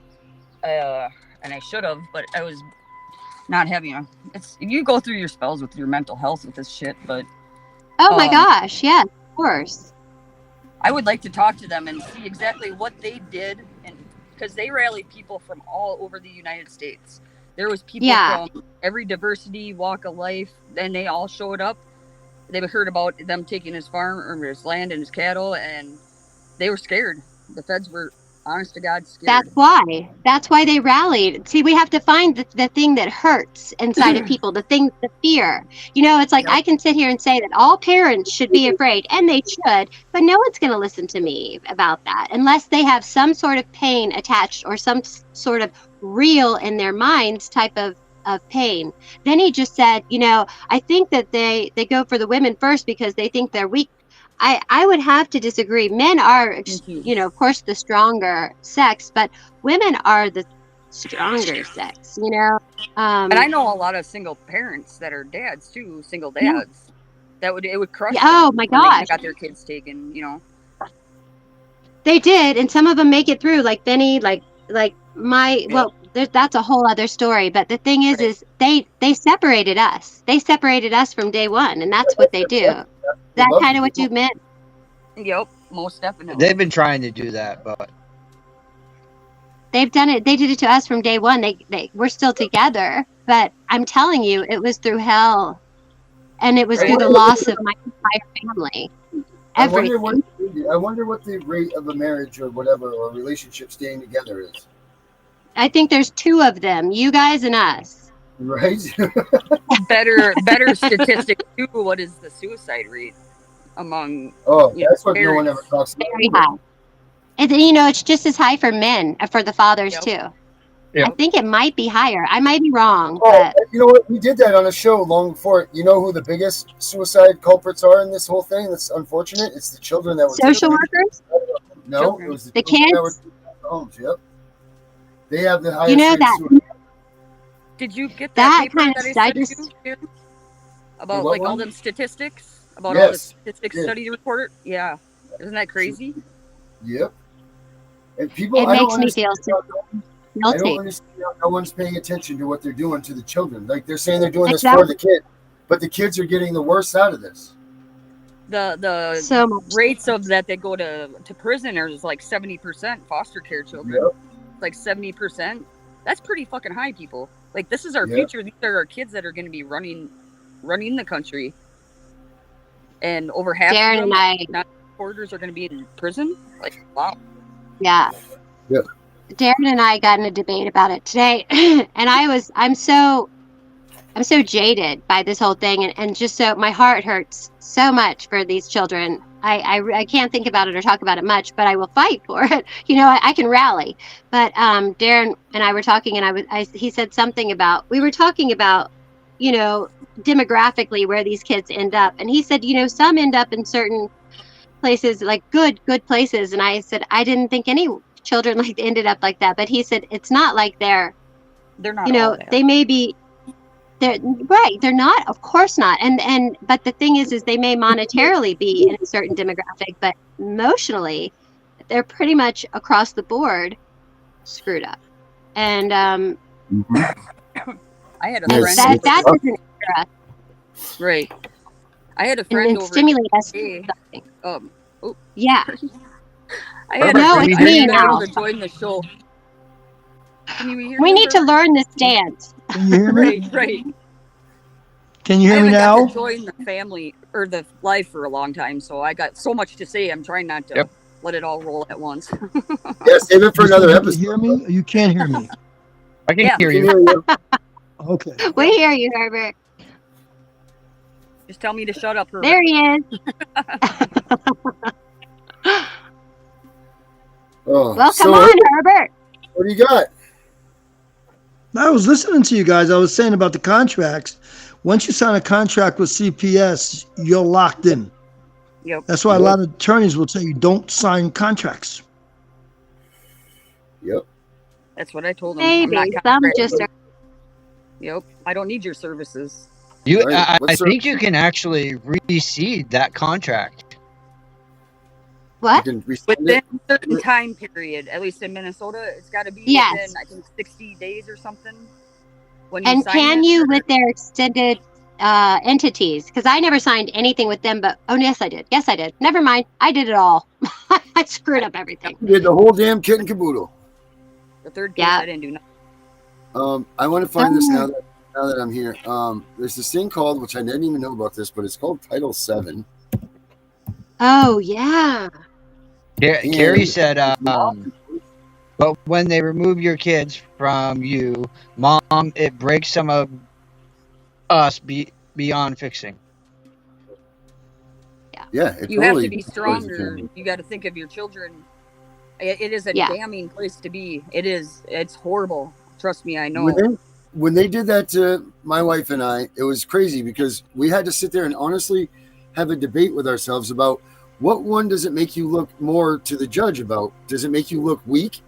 and I should have, but I was not having you go through your spells with your mental health with this shit, but oh my gosh, yes, of course. I would like to talk to them and see exactly what they did, and because they rallied people from all over the United States. There was people from every diversity, walk of life, and they all showed up. They heard about them taking his farm or his land and his cattle, and they were scared. The feds were, honest to God, scared. That's why they rallied. See, we have to find the thing that hurts inside of people, the fear. It's like, I can sit here and say that all parents should be afraid, and they should, but no one's going to listen to me about that unless they have some sort of pain attached or some sort of real in their minds type of pain. Then he just said, I think that they go for the women first because they think they're weak. I would have to disagree. Men are, of course, the stronger sex, but women are the stronger sex, And I know a lot of single parents that are dads too, single dads. That it would crush them. Oh my gosh. They got their kids taken, They did, and some of them make it through, like Benny, that's a whole other story. But the thing is they separated us. They separated us from day one, and that's what they do. That kind of what you meant? Yep, most definitely. They've been trying to do that, but they've done it. They did it to us from day one. We're still together, but I'm telling you, it was through hell, and it was through the loss of my entire family. I wonder what the rate of a marriage or whatever, or relationship staying together is. I think there's two of them, you guys and us. Right. better statistics too. What is the suicide rate among? That's what no one ever talks about. Very high. It's just as high for men, for the fathers too. Yep. I think it might be higher. I might be wrong. But you know what? We did that on a show long before. You know who the biggest suicide culprits are in this whole thing? That's unfortunate. It's the children that were social workers. No, it was the kids. That were homes. Yep. They have the highest. That. Did you get that paper kind that of I sent you about all them statistics about all the statistics study report? Yeah, isn't that crazy? Yep. And people, it makes me feel so guilty. I don't understand how no one's paying attention to what they're doing to the children. Like they're saying they're doing this for the kid, but the kids are getting the worst out of this. The rates of that they go to prison are like 70% foster care children. Yep. Like 70%. That's pretty fucking high, people. Like this is our future. These are our kids that are going to be running the country, and over half of them, reporters are going to be in prison. Like wow. Yeah. Yeah. Darren and I got in a debate about it today, and I'm so jaded by this whole thing, and just so my heart hurts so much for these children. I can't think about it or talk about it much, but I will fight for it. I can rally. But Darren and I were talking, and he said something about, we were talking about, demographically where these kids end up. And he said, some end up in certain places, like good places. And I said, I didn't think any children ended up like that. But he said, it's not like they're not, they may be, they're not, of course not. But the thing is they may monetarily be in a certain demographic, but emotionally, they're pretty much across the board screwed up. And I had a friend that doesn't right. I had a friend over stimulate us. Yeah. It's me now. To join the show. Can you hear We me? need to learn this dance. Can you hear me? Right. Can you I hear me haven't got now? to join the family or the life for a long time, so I got so much to say. I'm trying not to Yep. let it all roll at once. Yeah, save it for You said another you can episode. hear me or you can't hear me? I can Yeah. hear Can you. hear you. Okay. We hear you, Herbert. Just tell me to shut up. Herbert. There he is. Oh, Well, so come on, Herbert. what do you got? I was listening to you guys. I was saying about the contracts. Once you sign a contract with CPS, you're locked in. Yep. That's why a lot of attorneys will tell you don't sign contracts. Yep. That's what I told him. I'm Maybe not some contracted. just are. Yep. I don't need your services. Right. I What's think you can actually rescind that contract. You What? can rescind Within it. a certain time period, at least in Minnesota, it's got to be Yes. within, I think, 60 days or something. When you And sign can it, you with their extended entities? Because I never signed anything with them, but oh, yes, I did. Yes, I did. Never mind. I did it all. I screwed up everything. You did the whole damn kit and caboodle. The third case, Yeah. I didn't do nothing. I want to find this now that I'm here. There's this thing called, which I didn't even know about this, but it's called Title VII. Oh, yeah. Carrie said, but when they remove your kids from you, Mom, it breaks some of us beyond fixing. Yeah, it You totally have to be stronger. You got to think of your children. It is a Yeah. damning place to be. It is. It's horrible. Trust me, I know. When they did that to my wife and I, it was crazy because we had to sit there and honestly have a debate with ourselves about what one does it make you look more to the judge about? Does it make you look weak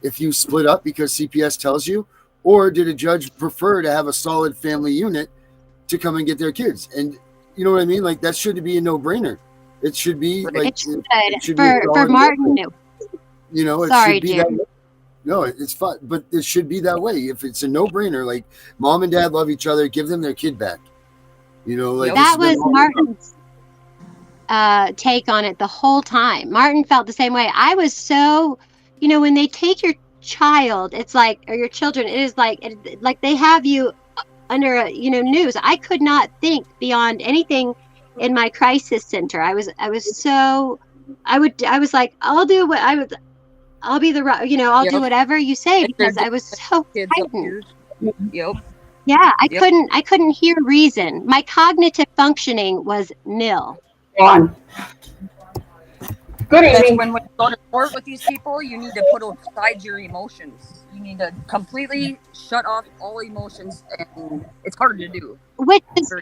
if you split up because CPS tells you? Or did a judge prefer to have a solid family unit to come and get their kids? And you know what I mean? Like that should be a no-brainer. It should be like It should. it should be For Martin, you know, it Sorry, should be Jim. that way. No, it's fine, but it should be that way. If it's a no-brainer, like mom and dad love each other, give them their kid back. You know, like that this has was been all- Martin's take on it the whole time. Martin felt the same way. I was so, when they take your child, it's like, or your children, it is like they have you under a, noose. I could not think beyond anything in my crisis center. I was like, I'll do what I'll be the, I'll do whatever you say because I was so Kids up frightened. here. Yep. Yeah, I couldn't hear reason. My cognitive functioning was nil. On. Good That's evening. when you go to court with these people, you need to put aside your emotions. You need to completely shut off all emotions, and it's hard to do. Which is,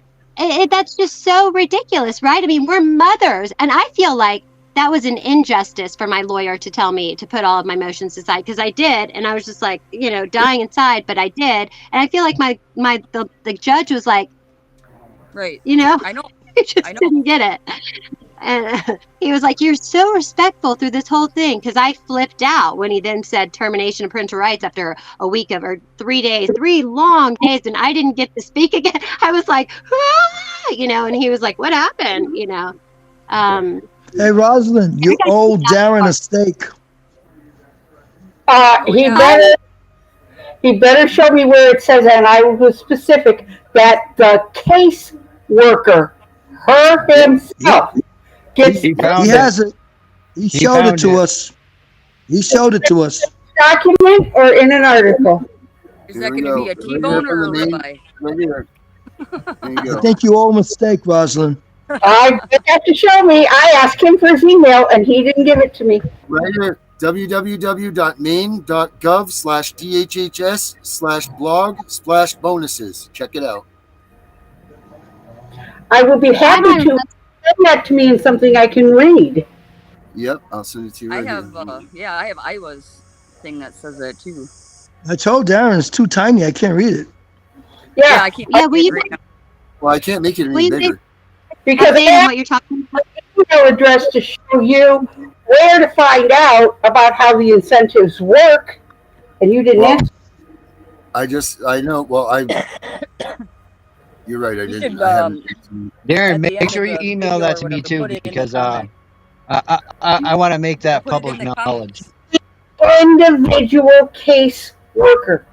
that's just so ridiculous, right? I mean, we're mothers, and I feel like that was an injustice for my lawyer to tell me to put all of my emotions aside, because I did, and I was just like, dying inside, but I did, and I feel like the judge was like, right, I know, he just didn't get it, and he was like, "You're so respectful through this whole thing," because I flipped out when he then said termination of parental rights after a week of or 3 days, 3 long days, and I didn't get to speak again. I was like, and he was like, "What happened?" Hey, Rosalind, you owe Darren a steak. He better show me where it says, and I was specific, that the case worker, her himself, gets He has it. He showed it to us. He showed it to us. document or in an article. Is that going to be a T-bone or a ribeye? Right here. There you go. I think you owe him a steak, Rosalind. I have to show me. I asked him for his email, and he didn't give it to me. Right here. www.maine.gov/dhhs/blog/bonuses. Check it out. I will be happy to send that to me in something I can read. Yep, I'll send it to you right I have, here. I have Iowa's thing that says that too. I told Darren it's too tiny. I can't read it. Yeah, I can't. Yeah, will you? Well, I can't make it Will any you bigger. because I Explain have what you're talking about? an email address to show you where to find out about how the incentives work, and you didn't Well, answer. I know. Well, you're right. I You didn't. should, I haven't. Darren, At the make end sure of you the email video that or to me whatever, too, put it in the because comment. I want to make that Put it in public the knowledge. comments. Individual case worker.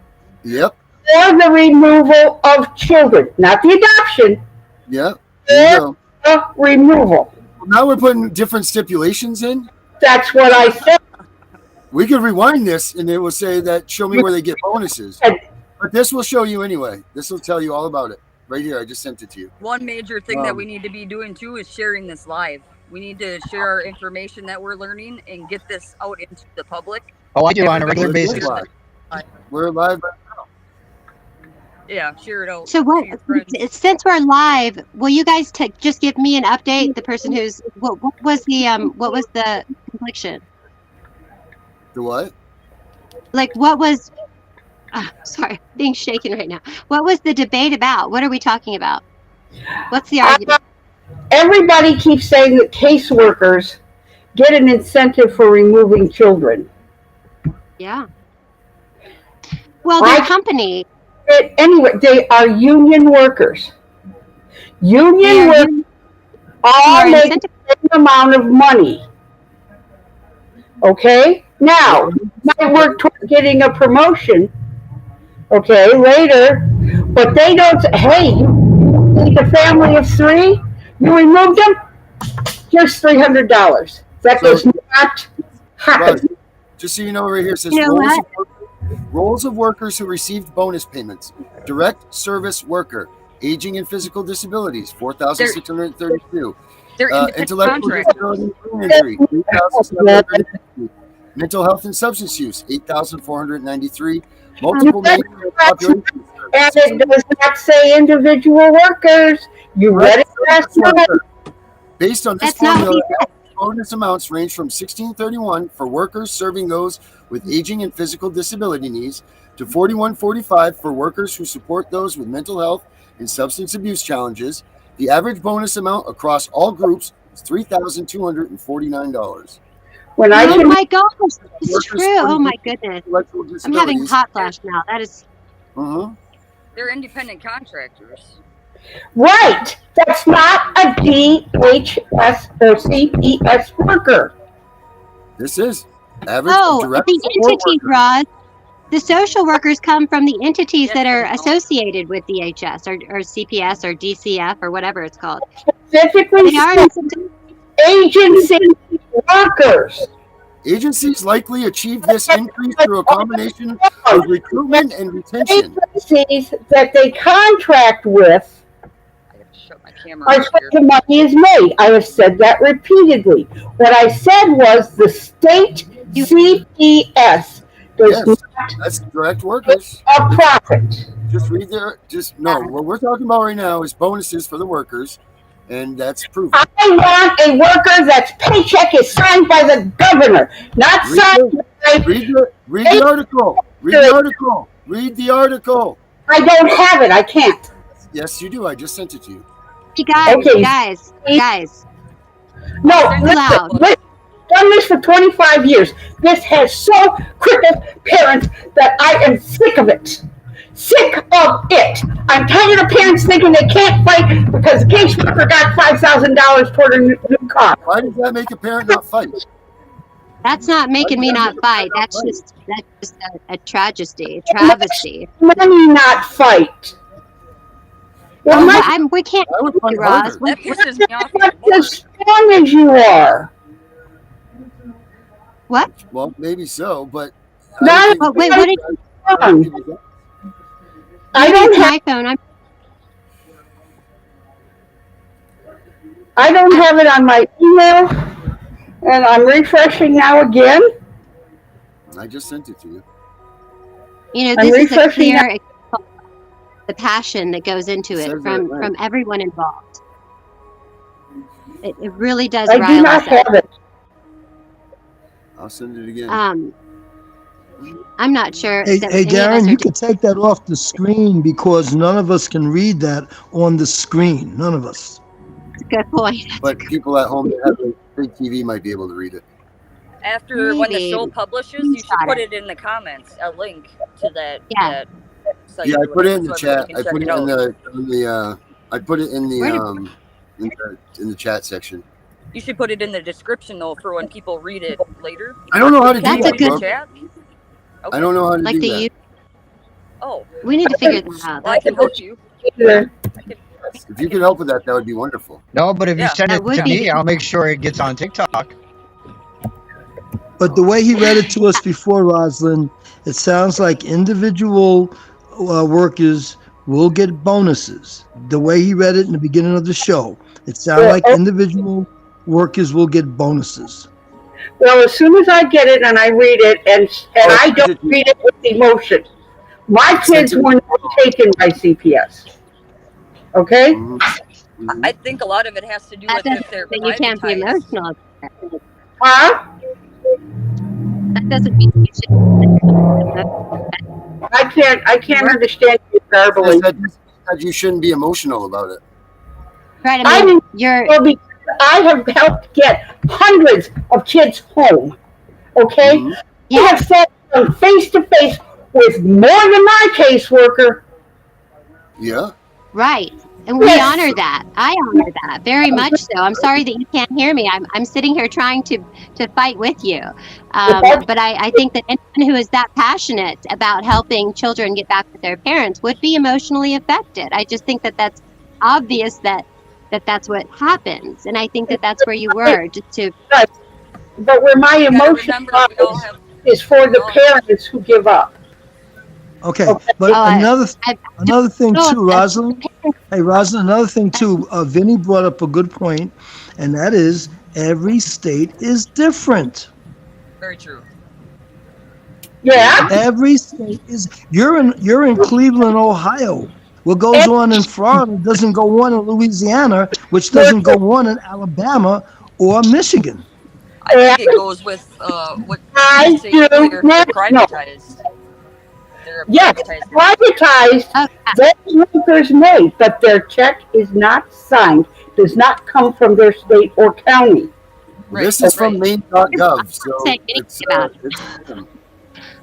Yep. For the removal of children, not the adoption. Yep. There you go. The removal. Now we're putting different stipulations in. That's what I said. We could rewind this and it will say that show me where they get bonuses. But this will show you anyway. This will tell you all about it. Right here, I just sent it to you. One major thing that we need to be doing too is sharing this live. We need to share our information that we're learning and get this out into the public. Oh, I do on a regular basis. We're live right now. Yeah, share it out. So what? Since we're live, will you guys just give me an update? The person who's what was the confliction? The what? Like what was? Sorry, being shaken right now. What was the debate about? What are we talking about? What's the argument? Everybody keeps saying that caseworkers get an incentive for removing children. Yeah. Well, their company. Anyway, they are union workers. Union workers all make the same amount of money. Okay? Now, you might work toward getting a promotion, okay, later, but they don't say, hey, you need a family of 3, you removed them, here's $300. That does not happen. Just so you know, right here it says roles of workers who received bonus payments. Direct service worker, aging and physical disabilities, 4,632. Intellectual disability and injury, 3,750. Mental health and substance use, 8,493. Multiple population. And it does not say individual workers. You read it last night. Based on this formula, bonus amounts range from $16.31 for workers serving those with aging and physical disability needs to $41.45 for workers who support those with mental health and substance abuse challenges. The average bonus amount across all groups is $3,249. Oh my gosh, this is true. Oh my goodness. I'm having hot flash now. That is. They're independent contractors. Right. That's not a DHS or CPS worker. This is average. The entities, Roz. The social workers come from the entities that are associated with DHS or CPS or DCF or whatever it's called. Specifically, they are agency workers. Agencies likely achieve this increase through a combination of recruitment and retention. Agencies that they contract with are where the money is made. I have said that repeatedly. What I said was the state CPS does not. That's direct workers. A profit. Just read their. What we're talking about right now is bonuses for the workers, and that's proven. I want a worker that's paycheck is signed by the governor, not signed by. Read the article. Read the article. Read the article. I don't have it. I can't. Yes, you do. I just sent it to you. Guys. No, listen. Done this for 25 years. This has so crippled parents that I am sick of it. Sick of it. I'm tired of parents thinking they can't fight because the caseworker got $5,000 toward a new car. Why does that make a parent not fight? That's not making me not fight. That's just a tragedy, a travesty. Money not fight. We can't do you, Roz. That pisses me off. Not as strong as you are. What? Well, maybe so, but. Wait, what did you? I don't have my phone. I don't have it on my email, and I'm refreshing now again. I just sent it to you. You know, this is a clear example of the passion that goes into it from everyone involved. It really does rile us up. I do not have it. I'll send it again. I'm not sure. Hey, Darren, you could take that off the screen because none of us can read that on the screen. None of us. That's a good point. But people at home that have a big TV might be able to read it. When the show publishes, you should put it in the comments, a link to that. Yeah. Site. Yeah, I put it in the chat. I put it in the I put it in the in the chat section. You should put it in the description though for when people read it later. I don't know how to do that. Okay. I don't know how to do that. Oh, We need to figure that out. well, I can help you. Either. If you could help with that, that would be wonderful. No, but if you Yeah. send That it would to be- me, I'll make sure it gets on TikTok. But the way he read it to us before, Rosalind, it sounds like individual workers will get bonuses. The way he read it in the beginning of the show, it sounded like individual workers will get bonuses. Well, as soon as I get it and I read it, and I don't read it with emotion. My kids were not taken by CPS. Okay? I think a lot of it has to do with if they're That you can't be privatized. emotional. Huh? That doesn't mean you should. I can't understand you verbally. That you shouldn't be emotional about it. Right. I I mean, mean, you're. well, because I have helped get hundreds of kids home. Okay? I have sat them face to face with more than my caseworker. Yeah. Right. And we honor that. I honor that very much so. I'm sorry that you can't hear me. I'm sitting here trying to fight with you. But I think that anyone who is that passionate about helping children get back with their parents would be emotionally affected. I just think that that's obvious that's what happens. And I think that that's where you were, just to. But where my emotion is for the parents who give up. Okay, but another thing too, Rosalind. Hey, Rosalind, another thing too. Vinny brought up a good point, and that is every state is different. Very true. Yeah. Every state is. You're in Cleveland, Ohio. What goes on in Florida doesn't go on in Louisiana, which doesn't go on in Alabama or Michigan. I think it goes with what you say earlier, they're privatized. Yes, privatized. Those workers may, but their check is not signed, does not come from their state or county. This is from Maine.gov. So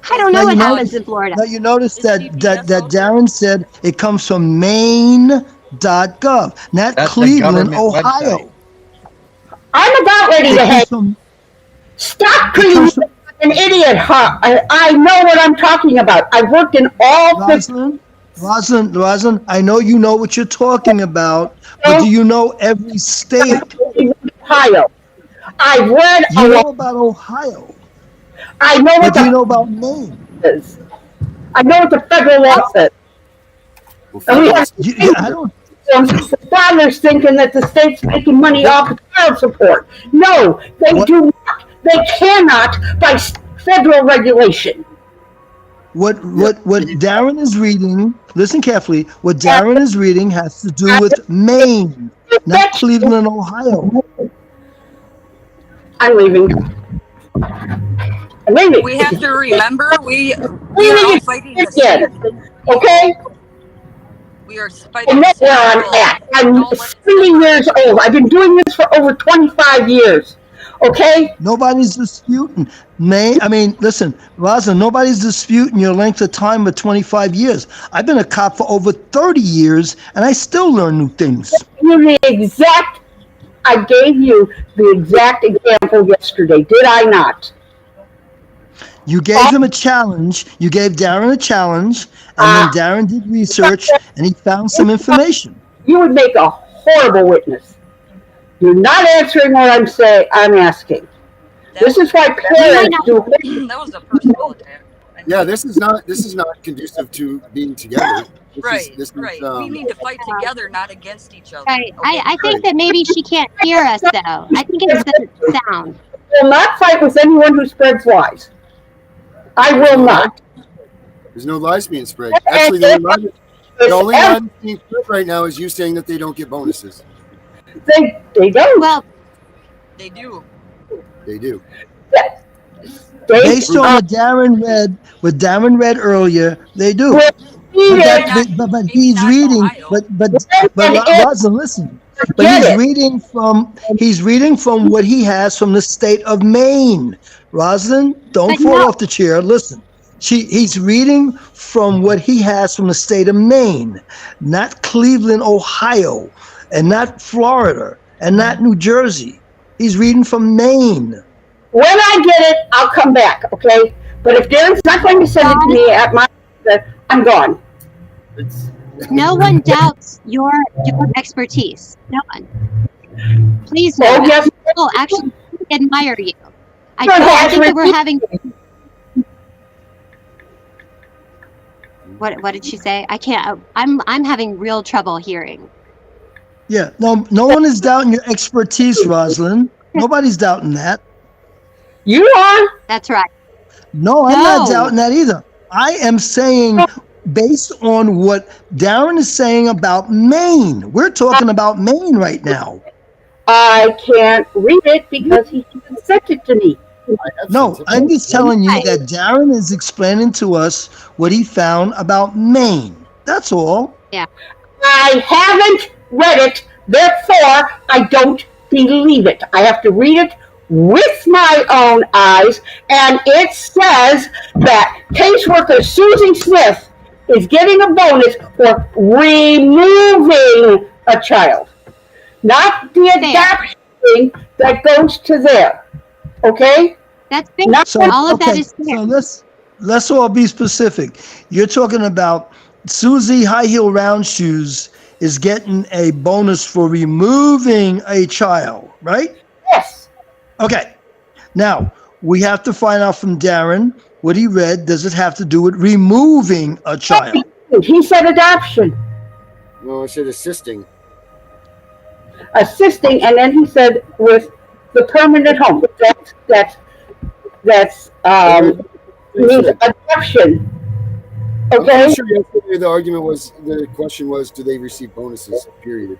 I don't know what happens in Florida. Now you notice that Darren said it comes from Maine.gov, not That's Cleveland, the Ohio. website. I'm about ready to head. Stop being an idiot, huh? I know what I'm talking about. I've worked in all. Rosalind, I know you know what you're talking about, but do you know every state? Ohio. I've read. You know about Ohio. I know what do you know about Maine? Is. I know what the federal law says. And we have the fathers thinking that the state's making money off of child support. No, they do not. They cannot by federal regulation. What Darren is reading, listen carefully, what Darren is reading has to do with Maine, not Cleveland, Ohio. I'm leaving. We have to remember we are all fighting the same. Okay? We are fighting And the that's same where I'm at. I'm 70 years old. I've been doing this for over 25 years. Okay? Nobody's disputing. Listen, Rosalind, nobody's disputing your length of time of 25 years. I've been a cop for over 30 years, and I still learn new things. I gave you the exact example yesterday, did I not? You gave him a challenge. You gave Darren a challenge, and then Darren did research, and he found some information. You would make a horrible witness. You're not answering what I'm asking. This is why parents do. That was a personal attack. Yeah, this is not conducive to being together. We need to fight together, not against each other. Right. Okay? I think that maybe she can't hear us, though. I think it's the sound. I will not fight with anyone who spreads lies. I will not. There's no lies being spread. Actually, the only lie being spread right now is you saying that they don't get bonuses. They don't. Well, they do. They do. Based on what Darren read earlier, they do. But he's reading. But Rosalind, listen. But he's reading from what he has from the state of Maine. Rosalind, don't fall off the chair. Listen. He's reading from what he has from the state of Maine, not Cleveland, Ohio, and not Florida, and not New Jersey. He's reading from Maine. When I get it, I'll come back, okay? But if Darren's not going to send it to me at my, I'm gone. No one doubts your expertise. No one. Please know Oh, that. yes. People actually admire you. I Good think that we're Ashley. having. What did she say? I can't. I'm having real trouble hearing. Yeah, no one is doubting your expertise, Rosalind. Nobody's doubting that. You are. That's right. No, I'm not No. doubting that either. I am saying, based on what Darren is saying about Maine, we're talking about Maine right now. I can't read it because he hasn't sent it to me. No, I'm just telling you that Darren is explaining to us what he found about Maine. That's all. Yeah. I haven't read it, therefore I don't believe it. I have to read it with my own eyes, and it says that caseworker Susie Smith is getting a bonus for removing a child, not the adoption thing that goes to there. Okay? That's fair. So, all of that is fair. So let's all be specific. You're talking about Susie High Heel Round Shoes is getting a bonus for removing a child, right? Yes. Okay. Now, we have to find out from Darren what he read. Does it have to do with removing a child? He said adoption. No, I said assisting. Assisting, and then he said with the permanent home. That's means adoption. I'm Okay? pretty sure yesterday the question was, do they receive bonuses, period.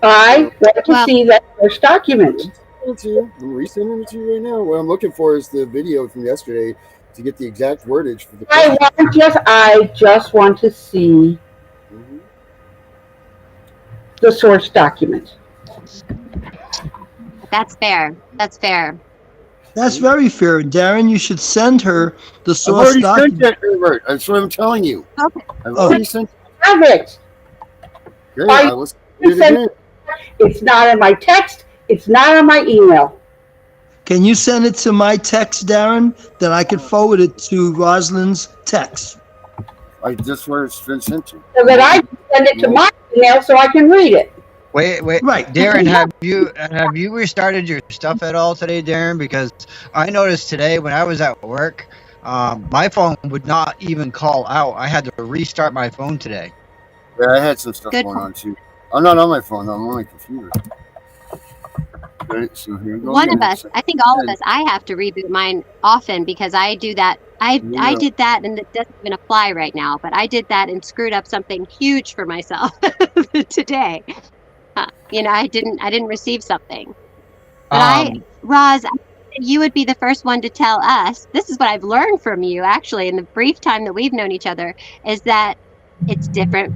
I want to see that first document. I'm resending it to you right now. What I'm looking for is the video from yesterday to get the exact wordage for the question. I just want to see the source document. That's fair. That's fair. That's very fair. Darren, you should send her the I've source already document. sent that, Herbert. That's what I'm telling you. Okay. I've already sent Have it. Great. I- Let's do it again. It's not in my text. It's not on my email. Can you send it to my text, Darren? Then I could forward it to Rosalind's text. That's where it's been sent to. So that I can send it to my email so I can read it. Wait, Right. Darren, have you restarted your stuff at all today, Darren? Because I noticed today when I was at work, my phone would not even call out. I had to restart my phone today. Yeah, I had some stuff Good going on too. I'm not on my phone though. I'm on my computer. Right, so here we go. One again. of us, I think all of us, I have to reboot mine often because I do that. I did that, and it doesn't even apply right now, but I did that and screwed up something huge for myself today. I didn't receive something. But Roz, you would be the first one to tell us. This is what I've learned from you, actually, in the brief time that we've known each other, is that it's different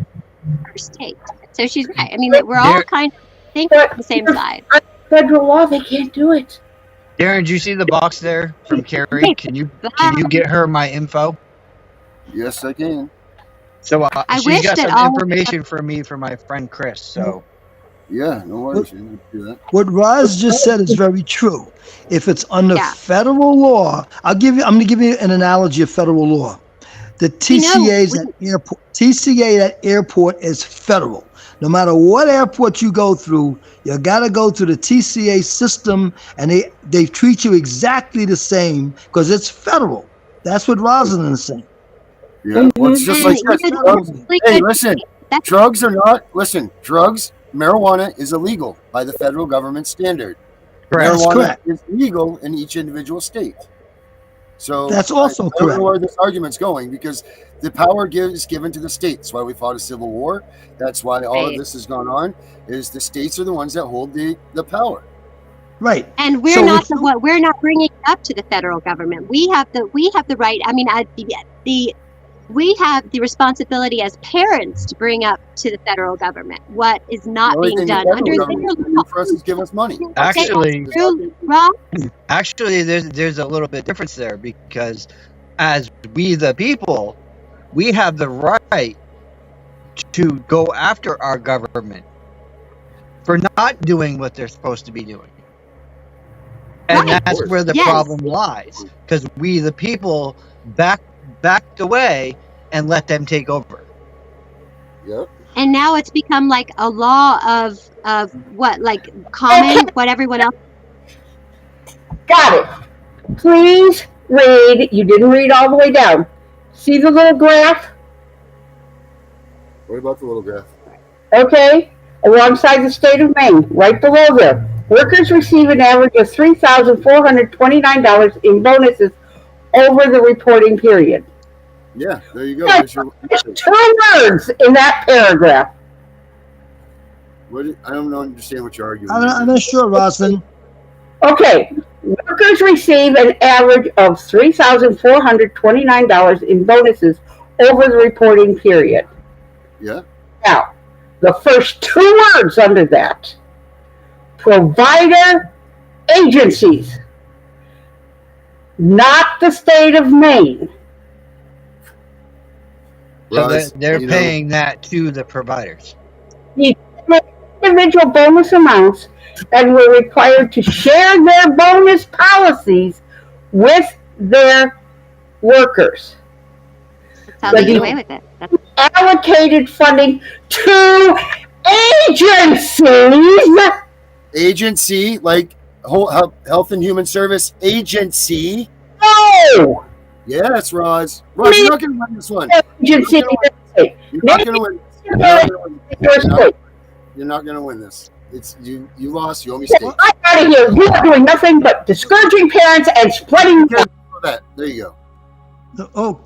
per state. So she's right. I mean, we're all kind of thinking on the same side. Federal law, they can't do it. Darren, did you see the box there from Carrie? Can you get her my info? Yes, I can. So I she's wish got that some all- information for me for my friend Chris. So Yeah, no worries. You can do that. What Roz just said is very true. If it's under Yeah. federal law, I'm going to give you an analogy of federal law. The TCA at airport is federal. No matter what airport you go through, you got to go through the TCA system, and they treat you exactly the same because it's federal. That's what Rosalind is saying. Yeah, well, it's just like Mhm. this. Hey, listen, drugs, marijuana is illegal by the federal government standard. That's Marijuana correct. is legal in each individual state. So That's also I don't correct. know where this argument's going because the power is given to the states. That's why we fought a civil war. That's why all of this has gone on. Is the states are the ones that hold the power. Right. And we're not we're not bringing it up to the federal government. We have the right. I mean, we have the responsibility as parents to bring up to the federal government what is not being done under their law. For us is give us money. actually, Rob, there's a little bit difference there because as we the people, we have the right to go after our government for not doing what they're supposed to be doing. And Right. that's where the Yes. problem lies. Because we the people back backed away and let them take over. Yep. And now it's become like a law of what, like common, what everyone else. Got it. Please read. You didn't read all the way down. See the little graph? What about the little graph? Okay. Alongside the state of Maine, right below there. Workers receive an average of $3,429 in bonuses over the reporting period. Yeah, there you go. There's 2 words in that paragraph. I don't understand what you're arguing. I'm not sure, Rosalind. Okay. Workers receive an average of $3,429 in bonuses over the reporting period. Yeah. Now, the first 2 words under that, provider agencies, not the state of Maine. So they're paying that to the providers. The individual bonus amounts and were required to share their bonus policies with their workers. That's how they get away with it. Allocated funding to agencies. Agency, like Health and Human Service Agency. No. Yes, Roz. Roz, you're not going to win this one. Agency. You're not going to win this. You're not going to win this. It's you lost. You owe me steak. I'm out of here. You are doing nothing but discouraging parents and spreading. That. There you go.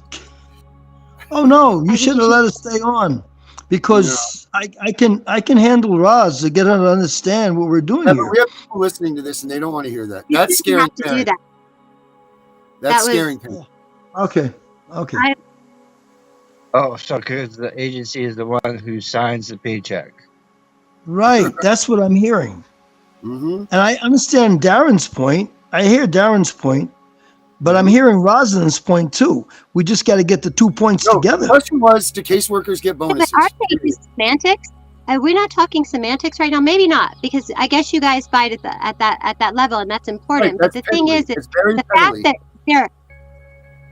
Oh no! You should have let us stay on, because I can handle Roz to get her to understand what we're doing here. We have people listening to this and they don't want to hear that. That's scaring parents. That's scaring parents. Okay. Oh, so because the agency is the one who signs the paycheck. Right. That's what I'm hearing. Mm-hmm. And I understand Darren's point. I hear Darren's point, but I'm hearing Rosalind's point too. We just got to get the 2 points together. The question was, do caseworkers get bonuses? But are they semantics? Are we not talking semantics right now? Maybe not, because I guess you guys fight at that level, and that's important. Right, but the thing is, the fact that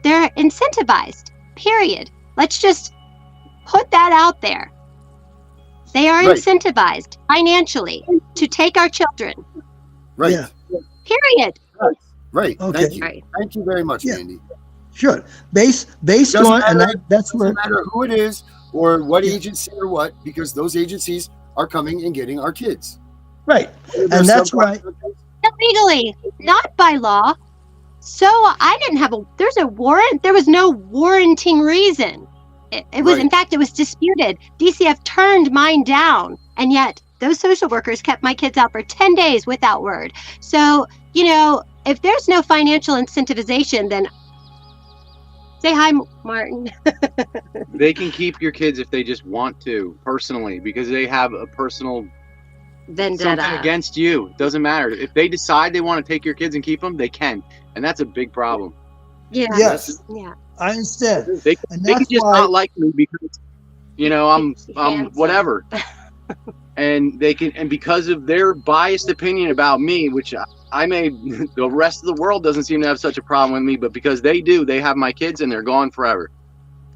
they're incentivized. Period. Let's just put that out there. They are incentivized financially to take our children. Right. Yeah. Period. Right. Okay. Thank you. Thank you very much, Mandy. Sure. Based on, and that's where. Doesn't matter who it is or what agency or what, because those agencies are coming and getting our kids. Right. And that's right. Illegally, not by law. So I didn't have there's a warrant. There was no warranting reason. It was, in fact, it was disputed. DCF turned mine down, and yet those social workers kept my kids out for 10 days without word. So, if there's no financial incentivization, then say hi, Martin. They can keep your kids if they just want to, personally, because they have a personal vendetta something against you. It doesn't matter. If they decide they want to take your kids and keep them, they can. And that's a big problem. Yeah. Yes. Yeah. I understand. They can just not like me because, I'm whatever. And they can, and because of their biased opinion about me, which I may, the rest of the world doesn't seem to have such a problem with me, but because they do, they have my kids and they're gone forever.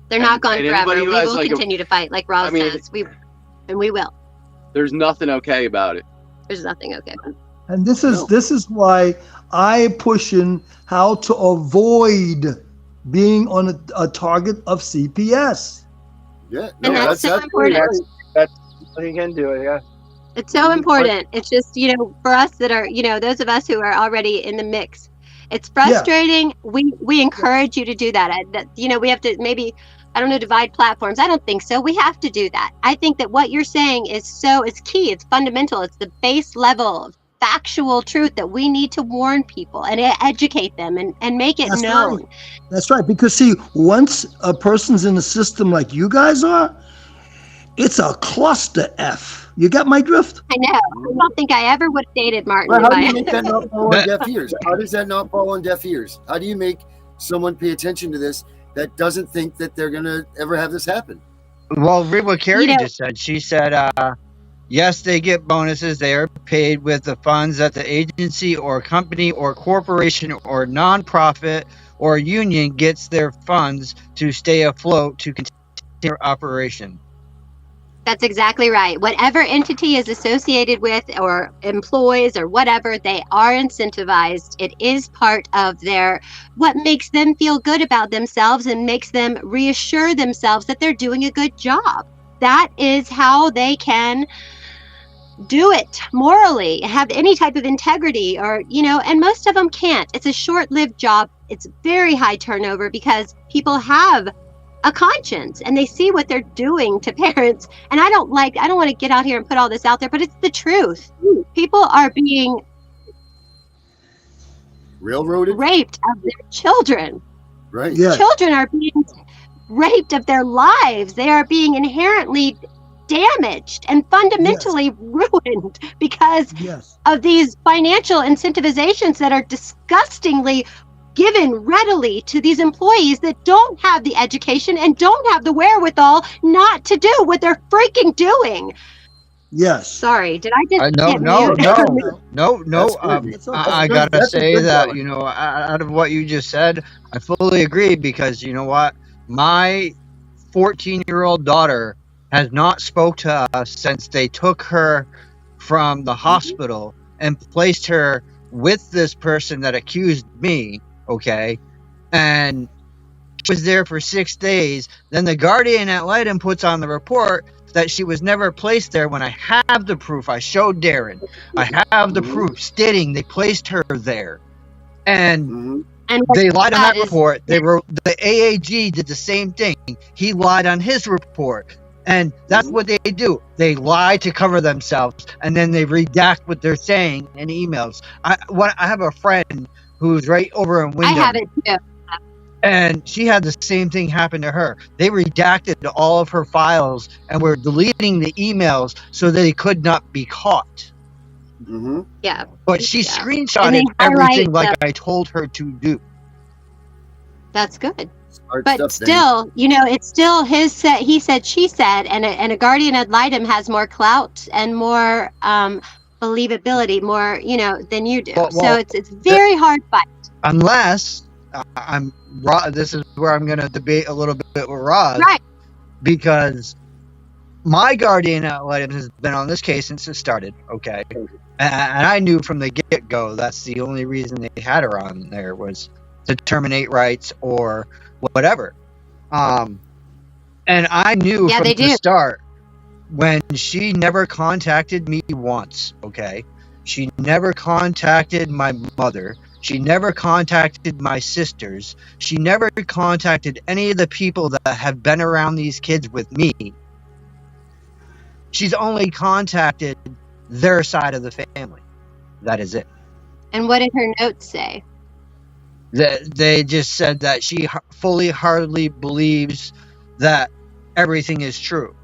They're not gone forever. We will continue to fight, like Ross says. We will. There's nothing okay about it. There's nothing okay. And this is why I push in how to avoid being on a target of CPS. Yeah, and that's so important. That's you can do it. Yeah. It's so important. It's just, for us that are, those of us who are already in the mix, it's frustrating. Yeah. We encourage you to do that. We have to maybe, divide platforms. I don't think so. We have to do that. I think that what you're saying is key. It's fundamental. It's the base level of factual truth that we need to warn people and educate them and make it known. Right. That's right. Because see, once a person's in the system like you guys are, it's a cluster F. You got my drift? I know. I don't think I ever would have dated Martin. Well, how do you make that not fall on deaf ears? How does that not fall on deaf ears? How do you make someone pay attention to this that doesn't think that they're going to ever have this happen? Well, read what Carrie just said. She said, yes, they get bonuses. They are paid with the funds that the agency or company or corporation or nonprofit or union gets their funds to stay afloat to continue their operation. That's exactly right. Whatever entity is associated with or employs or whatever, they are incentivized. It is part of what makes them feel good about themselves and makes them reassure themselves that they're doing a good job. That is how they can do it morally, have any type of integrity, or, and most of them can't. It's a short-lived job. It's very high turnover because people have a conscience and they see what they're doing to parents. And I don't want to get out here and put all this out there, but it's the truth. People are being railroaded, raped of their children. Right. Yeah. Children are being raped of their lives. They are being inherently damaged and fundamentally ruined because of these financial incentivizations that are disgustingly given readily to these employees that don't have the education and don't have the wherewithal not to do what they're freaking doing. Yes. Sorry, did I just No. I gotta That's say good that, going. out of what you just said, I fully agree, because you know what? My 14-year-old daughter has not spoke to us since they took her from the hospital and placed her with this person that accused me, okay? And she was there for 6 days. Then the guardian ad litem puts on the report that she was never placed there, when I have the proof. I showed Darren. I have the proof stating they placed her there. And they lied on that report. They wrote, the AAG did the same thing. He lied on his report. And that's what they do. They lie to cover themselves, and then they redact what they're saying in emails. I have a friend who's right over in Wyndham. I have it too. And she had the same thing happen to her. They redacted all of her files and were deleting the emails so that they could not be caught. Yeah. But she screenshotted everything like I told her to do. That's good. Smart But stuff, still, it's still his set. He said, she said, and a guardian ad litem has more clout and more believability, more than you do. Well, so it's very hard fight. Unless this is where I'm going to debate a little bit with Roz, right? Because my guardian ad litem has been on this case since it started. Okay, and I knew from the get-go that's the only reason they had her on there was to terminate rights or whatever. And I knew from the start, when she never contacted me once, okay? She never contacted my mother. She never contacted my sisters. She never contacted any of the people that have been around these kids with me. She's only contacted their side of the family. That is it. And what did her notes say? They just said that she fully heartedly believes that everything is true.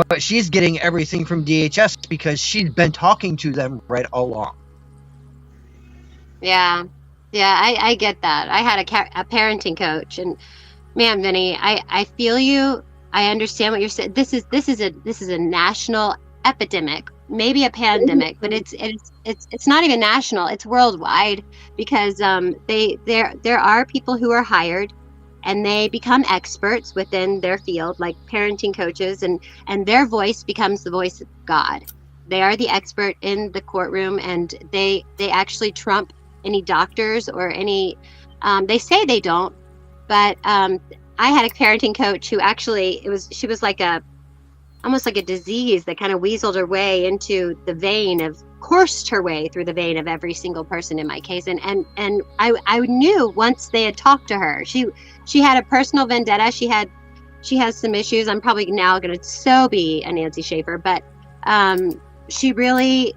But she's getting everything from DHS because she's been talking to them right along. Yeah, I get that. I had a parenting coach, and man, Vinny, I feel you. I understand what you're saying. This is a national epidemic, maybe a pandemic, but it's not even national. It's worldwide, because there are people who are hired, and they become experts within their field, like parenting coaches, and their voice becomes the voice of God. They are the expert in the courtroom, and they actually trump any doctors or any. They say they don't, but I had a parenting coach who actually she was like almost like a disease that kind of weaseled her way into the vein coursed her way through the vein of every single person in my case. And I knew once they had talked to her, she had a personal vendetta. She has some issues. I'm probably now going to be a Nancy Schaefer, but she really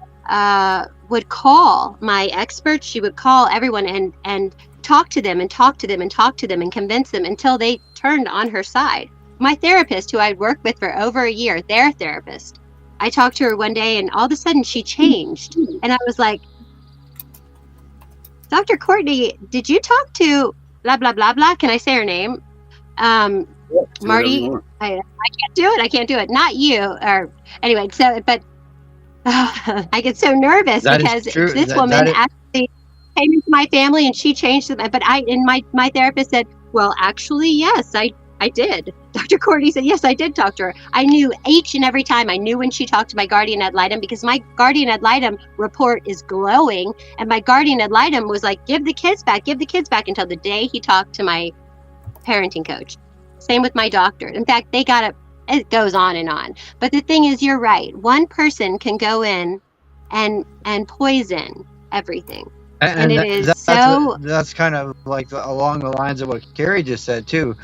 would call my experts. She would call everyone and talk to them and talk to them and talk to them and convince them until they turned on her side. My therapist, who I'd worked with for over a year, their therapist, I talked to her one day and all of a sudden she changed. And I was like, Dr. Courtney, did you talk to blah, blah, blah, blah? Can I say her name? Marty, I can't do it. Not you. Or anyway, so, but I get so nervous because this woman actually came into my family and she changed them. But my therapist said, well, actually, yes, I did. Dr. Courtney said, yes, I did talk to her. I knew each and every time. I knew when she talked to my guardian ad litem, because my guardian ad litem report is glowing. And my guardian ad litem was like, give the kids back, until the day he talked to my parenting coach. Same with my doctor. In fact, it goes on and on. But the thing is, you're right. One person can go in and poison everything. And that's kind of like along the lines of what Carrie just said too.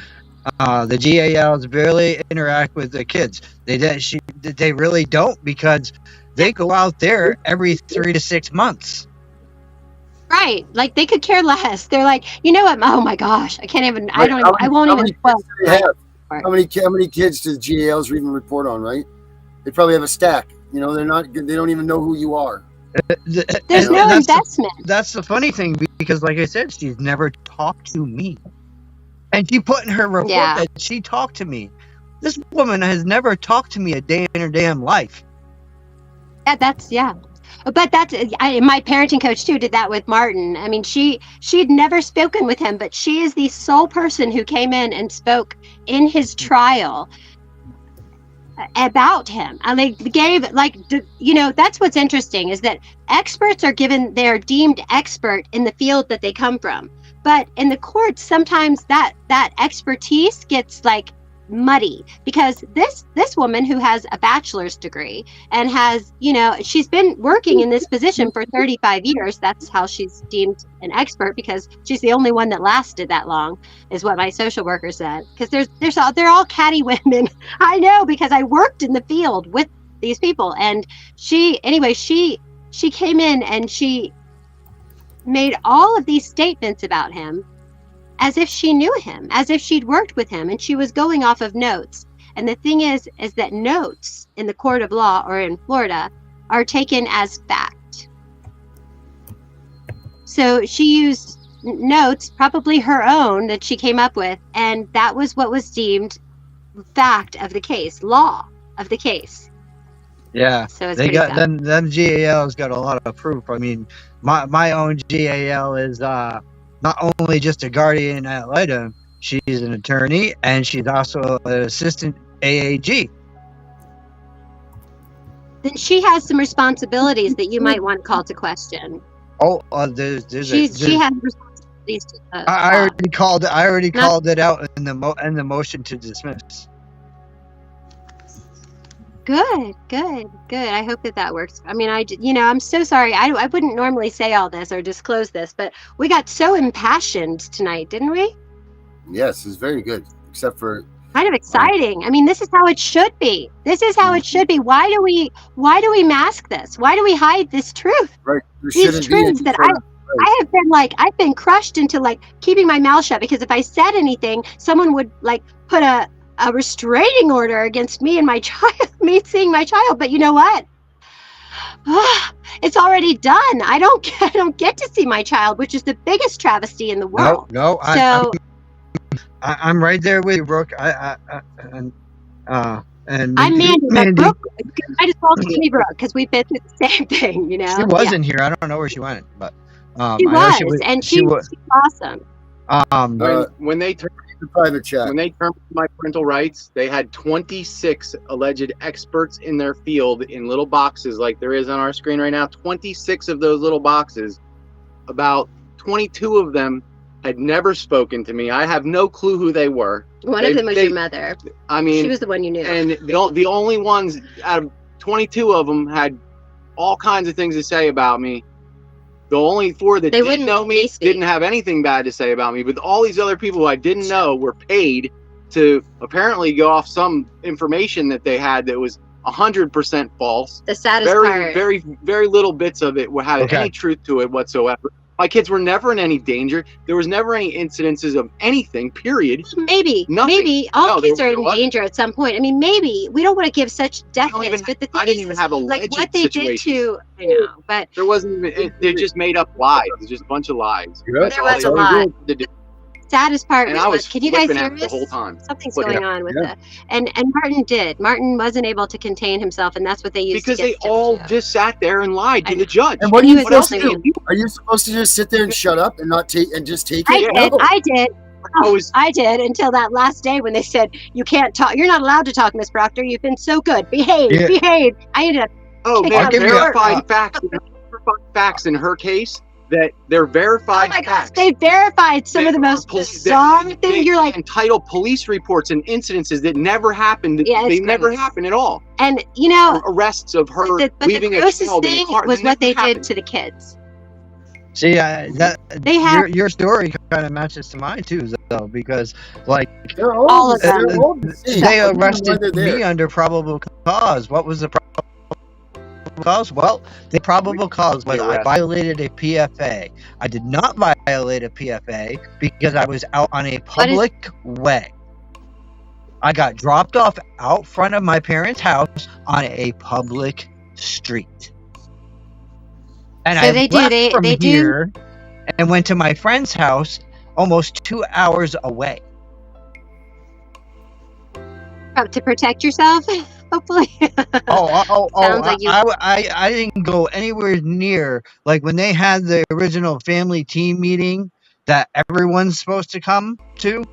The GALs barely interact with the kids. They really don't, because they go out there every 3 to 6 months. Right, like they could care less. They're like, you know what? Oh my gosh, I can't even. I won't even. How many kids do GALs even report on? Right? They probably have a stack. They don't even know who you are. There's no investment. That's the funny thing, because like I said, she's never talked to me. And she put in her report that she talked to me. This woman has never talked to me a day in her damn life. But my parenting coach too did that with Martin. I mean, she'd never spoken with him, but she is the sole person who came in and spoke in his trial about him. That's what's interesting, is that experts are they're deemed expert in the field that they come from. But in the courts, sometimes that expertise gets like muddy, because this woman who has a bachelor's degree and has, she's been working in this position for 35 years. That's how she's deemed an expert, because she's the only one that lasted that long, is what my social worker said. Because they're all catty women. I know, because I worked in the field with these people. And she came in and she made all of these statements about him as if she knew him, as if she'd worked with him, and she was going off of notes. And the thing is that notes in the court of law, or in Florida, are taken as fact. So she used notes, probably her own, that she came up with, and that was what was deemed fact of the case, law of the case. Yeah, so they got them GALs got a lot of proof. I mean, my own GAL is not only just a guardian ad litem, she's an attorney, and she's also an assistant AAG. Then she has some responsibilities that you might want to call to question. Oh, she has responsibilities. I already called it out in the motion to dismiss. Good. I hope that works. I mean, I'm so sorry. I wouldn't normally say all this or disclose this, but we got so impassioned tonight, didn't we? Yes, it's very good, except for kind of exciting. I mean, this is how it should be. Why do we mask this? Why do we hide this truth? Right. These truths that I've been crushed into keeping my mouth shut, because if I said anything, someone would put a restraining order against me and my child, me seeing my child. But you know what? It's already done. I don't get to see my child, which is the biggest travesty in the world. No. I'm right there with you, Brooke. And I'm Mandy. Brooke, I just called me Brooke because we've been through the same thing. She wasn't here. I don't know where she went, but she was awesome. When they turned private chat. When they terminated my parental rights, they had 26 alleged experts in their field in little boxes like there is on our screen right now. 26 of those little boxes. About 22 of them had never spoken to me. I have no clue who they were. One of them was your mother. I mean, she was the one you knew. And the only ones out of 22 of them had all kinds of things to say about me. The only 4 that didn't know me didn't have anything bad to say about me, but all these other people who I didn't know were paid to apparently go off some information that they had that was 100% false. The saddest part. Very, very little bits of it had any truth to it whatsoever. My kids were never in any danger. There was never any incidences of anything, period. Maybe. Nothing. Maybe. All kids are in danger at some point. I mean, maybe. We don't want to give such death hits, but the thing I didn't even have a like what they did to, I know, but there wasn't even, they just made up lies. It's just a bunch of lies. There was a lot. saddest part And I was can you guys flipping hear out this? the whole time. Something's Flipping going on with and Martin did. Martin wasn't able to contain himself, and that's what they used Because to they get all just sat there and lied to the judge. And what are And he you was supposed to listening. do? Are you supposed to just sit there and shut up and not take and just take I it? did. No. I did. I did until that last day when they said you can't talk. You're not allowed to talk, Miss Proctor. You've been so good. Behave. Yeah. Behave. I ended up. Oh, kicked they out have of the court. verified facts. Verified facts in her case that they're verified Oh my gosh, facts. they verified some of the most bizarre things. You're like, entitled police reports and incidences that never happened. Yeah, it's They never gross. happened at all. and you know, Arrests of her but the leaving a grossest child in thing a car. was That what they never did happened. to the kids. See, They have your story kind of matches to mine too, though, because like They're all of them. they're all the same. they I don't know why arrested they're there. me under probable cause. What was the probable cause? Well, the probable cause was I violated a PFA. I did not violate a PFA because I was out on a public way. I got dropped off out front of my parents' house on a public street. And So I they do, left they- from they do- here and went to my friend's house almost 2 hours away. to protect yourself, hopefully. Sounds like you. I didn't go anywhere near, like when they had the original family team meeting that everyone's supposed to come to.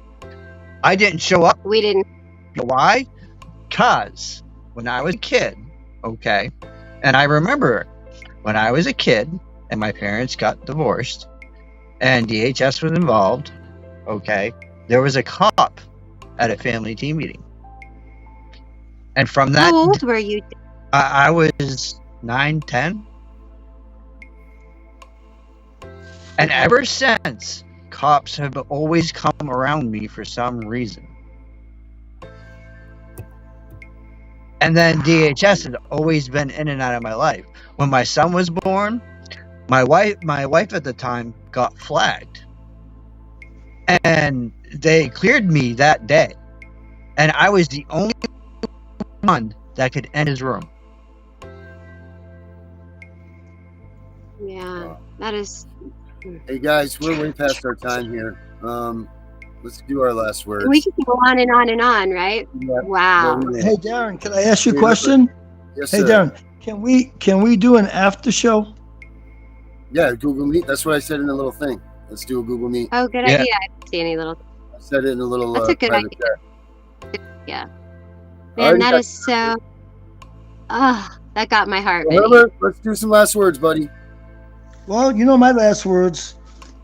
I didn't show up. We didn't. You know why? Because when I was a kid, okay, and I remember when I was a kid and my parents got divorced and DHS was involved, okay, there was a cop at a family team meeting. And from that, How old were you? I was 9, 10. And ever since, cops have always come around me for some reason. And then DHS has always been in and out of my life. When my son was born, my wife at the time got flagged. And they cleared me that day. And I was the only one that could enter his room. Yeah, that is. Hey guys, we're way past our time here. Let's do our last words. We could go on and on and on, right? Yeah. Wow. Hey Darren, can I ask you a Yeah, question? Yes, Hey sir. Darren, can we do an after show? Yeah, Google Meet. That's what I said in the little thing. Let's do a Google Meet. Oh, good Yeah. idea. I didn't see any little. I said it in a little That's a good private idea. chat. Yeah. All Man, right, that guys. is so. That got my heart. Vinny. Herbert, let's do some last words, buddy. Well, you know my last words.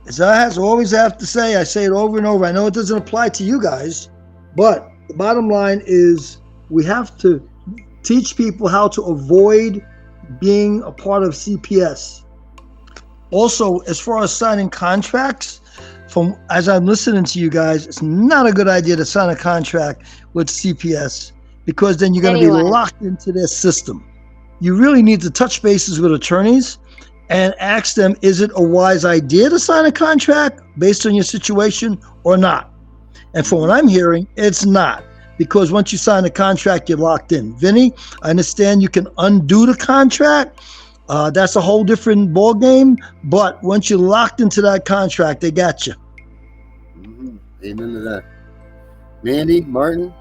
As I always have to say, I say it over and over. I know it doesn't apply to you guys, but the bottom line is we have to teach people how to avoid being a part of CPS. Also, as far as signing contracts, as I'm listening to you guys, it's not a good idea to sign a contract with CPS because then you're going to be locked into their system. You really need to touch bases with attorneys and ask them, is it a wise idea to sign a contract based on your situation or not? And from what I'm hearing, it's not, because once you sign a contract, you're locked in. Vinny, I understand you can undo the contract. That's a whole different ball game. But once you're locked into that contract, they got you. Mm-hmm. Amen to that. Mandy, Martin.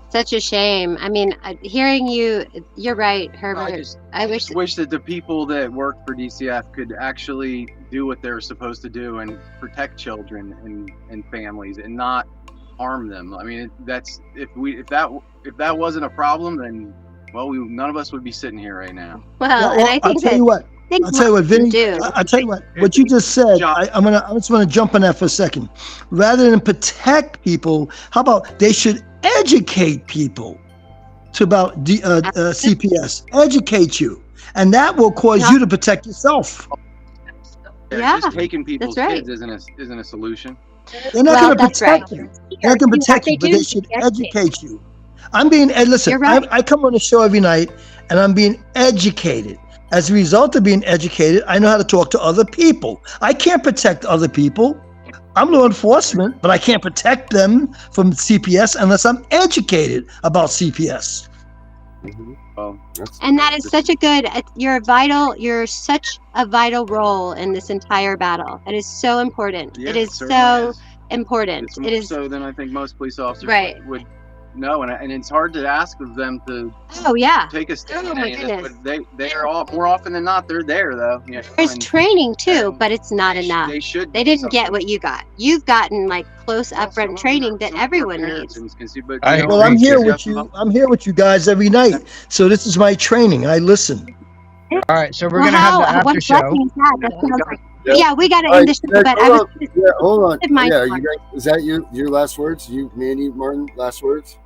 Such a shame. I mean, hearing you, you're right, Herbert. I wish that the people that work for DCF could actually do what they're supposed to do and protect children and families and not harm them. I mean, that's if that wasn't a problem, then none of us would be sitting here right now. Well, and I think I'll tell you what. I'll tell you what, Vinny. I'll tell you what you just said. I just want to jump on that for a second. Rather than protect people, how about they should educate people about CPS? Educate you, and that will cause you to protect yourself. Yeah, just taking people's that's right. kids isn't a solution. They're not going to protect you. They're not going to protect you, but they should educate you. I'm being listen. I come on the show every night, and I'm being educated. As a result of being educated, I know how to talk to other people. I can't protect other people. I'm law enforcement, but I can't protect them from CPS unless I'm educated about CPS. Mm-hmm. And that is such a good. You're such a vital role in this entire battle. It is so important. Yeah, it is it certainly so important. It's more It is. so than I think most police officers Right. would know, and it's hard to ask of them to Oh yeah. take a stand. Oh my goodness. But they are all, more often than not, they're there though. Yeah, There's training too, but it's not enough. They should. They didn't get what you got. You've gotten like close upfront training that everyone needs. Well, I'm here with you. I'm here with you guys every night. So this is my training. I listen. All right, so we're gonna have the after what show. blessing is that? That sounds like, yeah, we got to end the show. But I was hold on. my Yeah, part. you guys, is that your last words? You, Mandy, Martin, last words?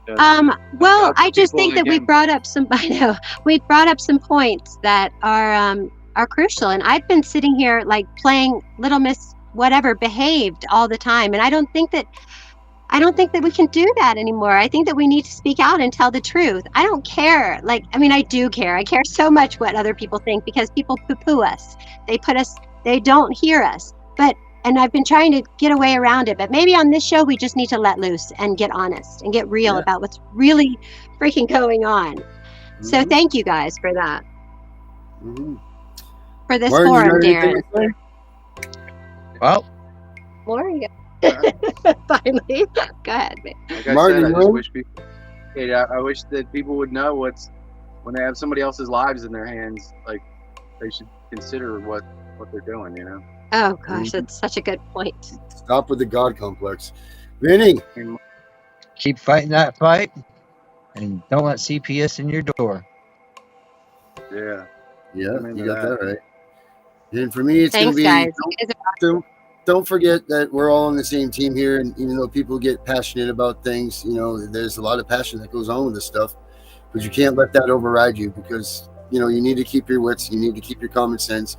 Well, I just think that we brought up some. I know we brought up some points that are crucial, and I've been sitting here like playing Little Miss whatever behaved all the time, and I don't think that we can do that anymore. I think that we need to speak out and tell the truth. I don't care. Like, I mean, I do care. I care so much what other people think because people poo-poo us. They don't hear us. And I've been trying to get a way around it. But maybe on this show, we just need to let loose and get honest and get real about what's really freaking going on. Mm-hmm. So thank you guys for that. Mm-hmm. For this Martin, forum, Darren. Well. Lauren, finally. Go ahead, man. Like I said, I just wish people. I wish that people would know when they have somebody else's lives in their hands. Like they should consider what they're doing. You know. Oh gosh, that's such a good point. Stop with the God complex, Vinny. Keep fighting that fight, and don't let CPS in your door. Yeah. Yeah, you got that right. And for me, it's Thanks, gonna be. guys. Don't forget that we're all on the same team here, and even though people get passionate about things, you know, there's a lot of passion that goes on with this stuff, but you can't let that override you because, you know, you need to keep your wits, you need to keep your common sense,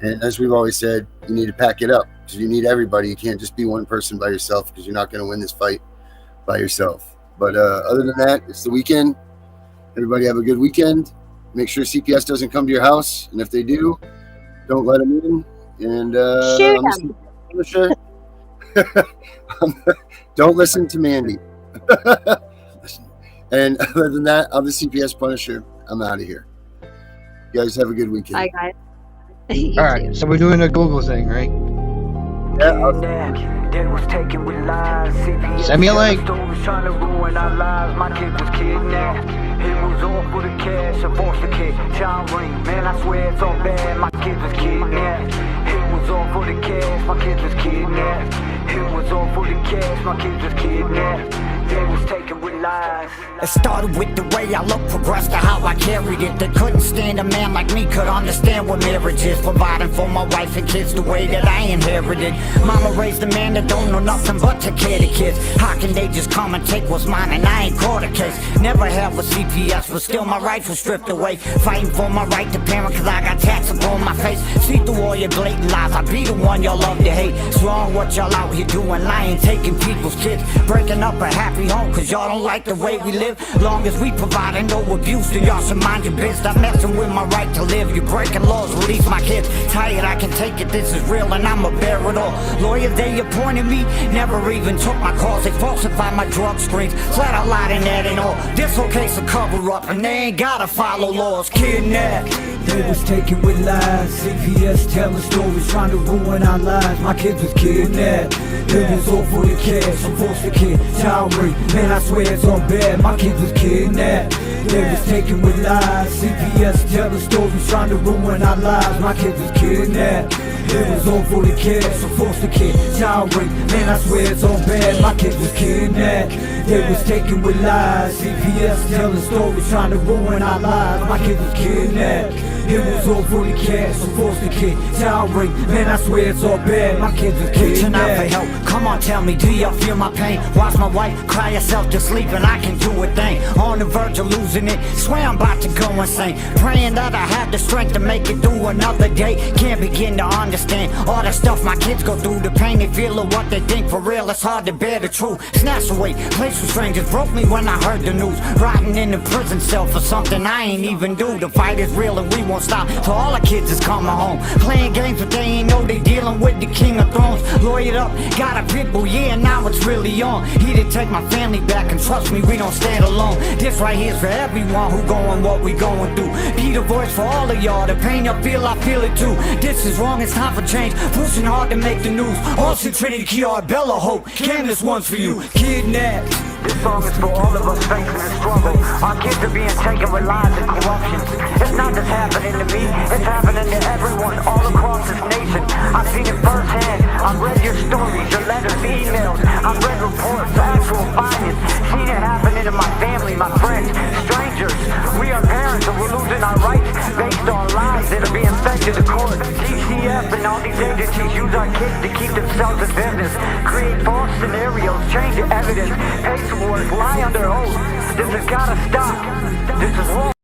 and as we've always said, you need to pack it up because you need everybody. You can't just be one person by yourself because you're not going to win this fight by yourself. But other than that, it's the weekend. Everybody have a good weekend. Make sure CPS doesn't come to your house, and if they do, don't let them in. And shoot them. Sure. Don't listen to Mandy. And other than that, I'm the CPS Punisher. I'm out of here. You guys have a good weekend. Bye, guys. All right, so we're doing a Google thing, right? Yeah. Send me a link. It was all for the cash, a foster kid, child ring. Man, I swear it's all bad, my kids was kidnapped. It was all for the cash, my kids was kidnapped. It was all for the cash, my kids was kidnapped. They was taken with lies. It started with the way I looked, progressed to how I carried it. They couldn't stand a man like me, could understand what marriage is. Providing for my wife and kids the way that I inherited. Mama raised a man that don't know nothing but to care the kids. How can they just come and take what's mine and I ain't caught a case? Never have a CPS, but still my rights were stripped away. Fighting for my right to parent cause I got tats upon my face. See through all your blatant lies, I be the one y'all love to hate. It's wrong what y'all out here doing, lying, taking people's kids. Breaking up a happy home cause y'all don't like the way we live. Long as we providing no abuse, then y'all should mind your biz. Stop messing with my right to live. You're breaking laws, release my kids. Tired, I can take it, this is real and I'ma bear it all. Lawyers, they appointed me, never even took my calls. They falsify my drug screens, flat out lied and that and all. This whole case a cover up and they ain't gotta follow laws. Kidnapped. They was taken with lies. CPS telling stories, trying to ruin our lives. My kids was kidnapped. It was all for the cash, I'm foster kid, child rape. Man, I swear it's all bad, my kids was kidnapped. They was taken with lies. CPS telling stories, trying to ruin our lives. My kids was kidnapped. It was all for the cash, I'm foster kid, child rape. Man, I swear it's all bad, my kids was kidnapped. They was taken with lies. CPS telling stories, trying to ruin our lives. My kids was kidnapped. It was all for the cash, I'm foster kid, child rape. Man, I swear it's all bad, my kids was kidnapped. Tonight for help, come on tell me, do y'all feel my pain? Watch my wife cry herself to sleep and I can do a thing. On the verge of losing it, swear I'm about to go insane. Praying that I have the strength to make it through another day. Can't begin to understand all the stuff my kids go through. The pain they feel or what they think for real, it's hard to bear the truth. Snatch away, play place with strangers. Broke me when I heard the news. Rotting in the prison cell for something I ain't even do. The fight is real and we won't stop till all our kids is coming home. Playing games but they ain't know they dealing with the King of Thrones. Lawyered up, got a pit bull, yeah, now it's really on. He did take my family back and trust me, we don't stand alone. This right here's for everyone who going what we going through. Be the voice for all of y'all. The pain you feel, I feel it too. This is wrong, it's time for change. Pushing hard to make the news. Austin, Trinity, Kiara, Bella, Hope. Cam, this one's for you. Kidnapped. This song is for all of us facing the struggle. Our kids are being taken with lies and corruption. It's not just happening to me, it's happening to everyone all across this nation. I've seen it firsthand. I've read your stories, your letters, emails. I've read reports, actual findings. Seen it happening to my family, my friends, strangers. We are parents and we're losing our rights based on lies that are being fed to the court. TCF and all these agencies use our kids to keep themselves in business. Create false scenarios, change the evidence, pay towards, lie under oath. This has gotta stop. This is wrong.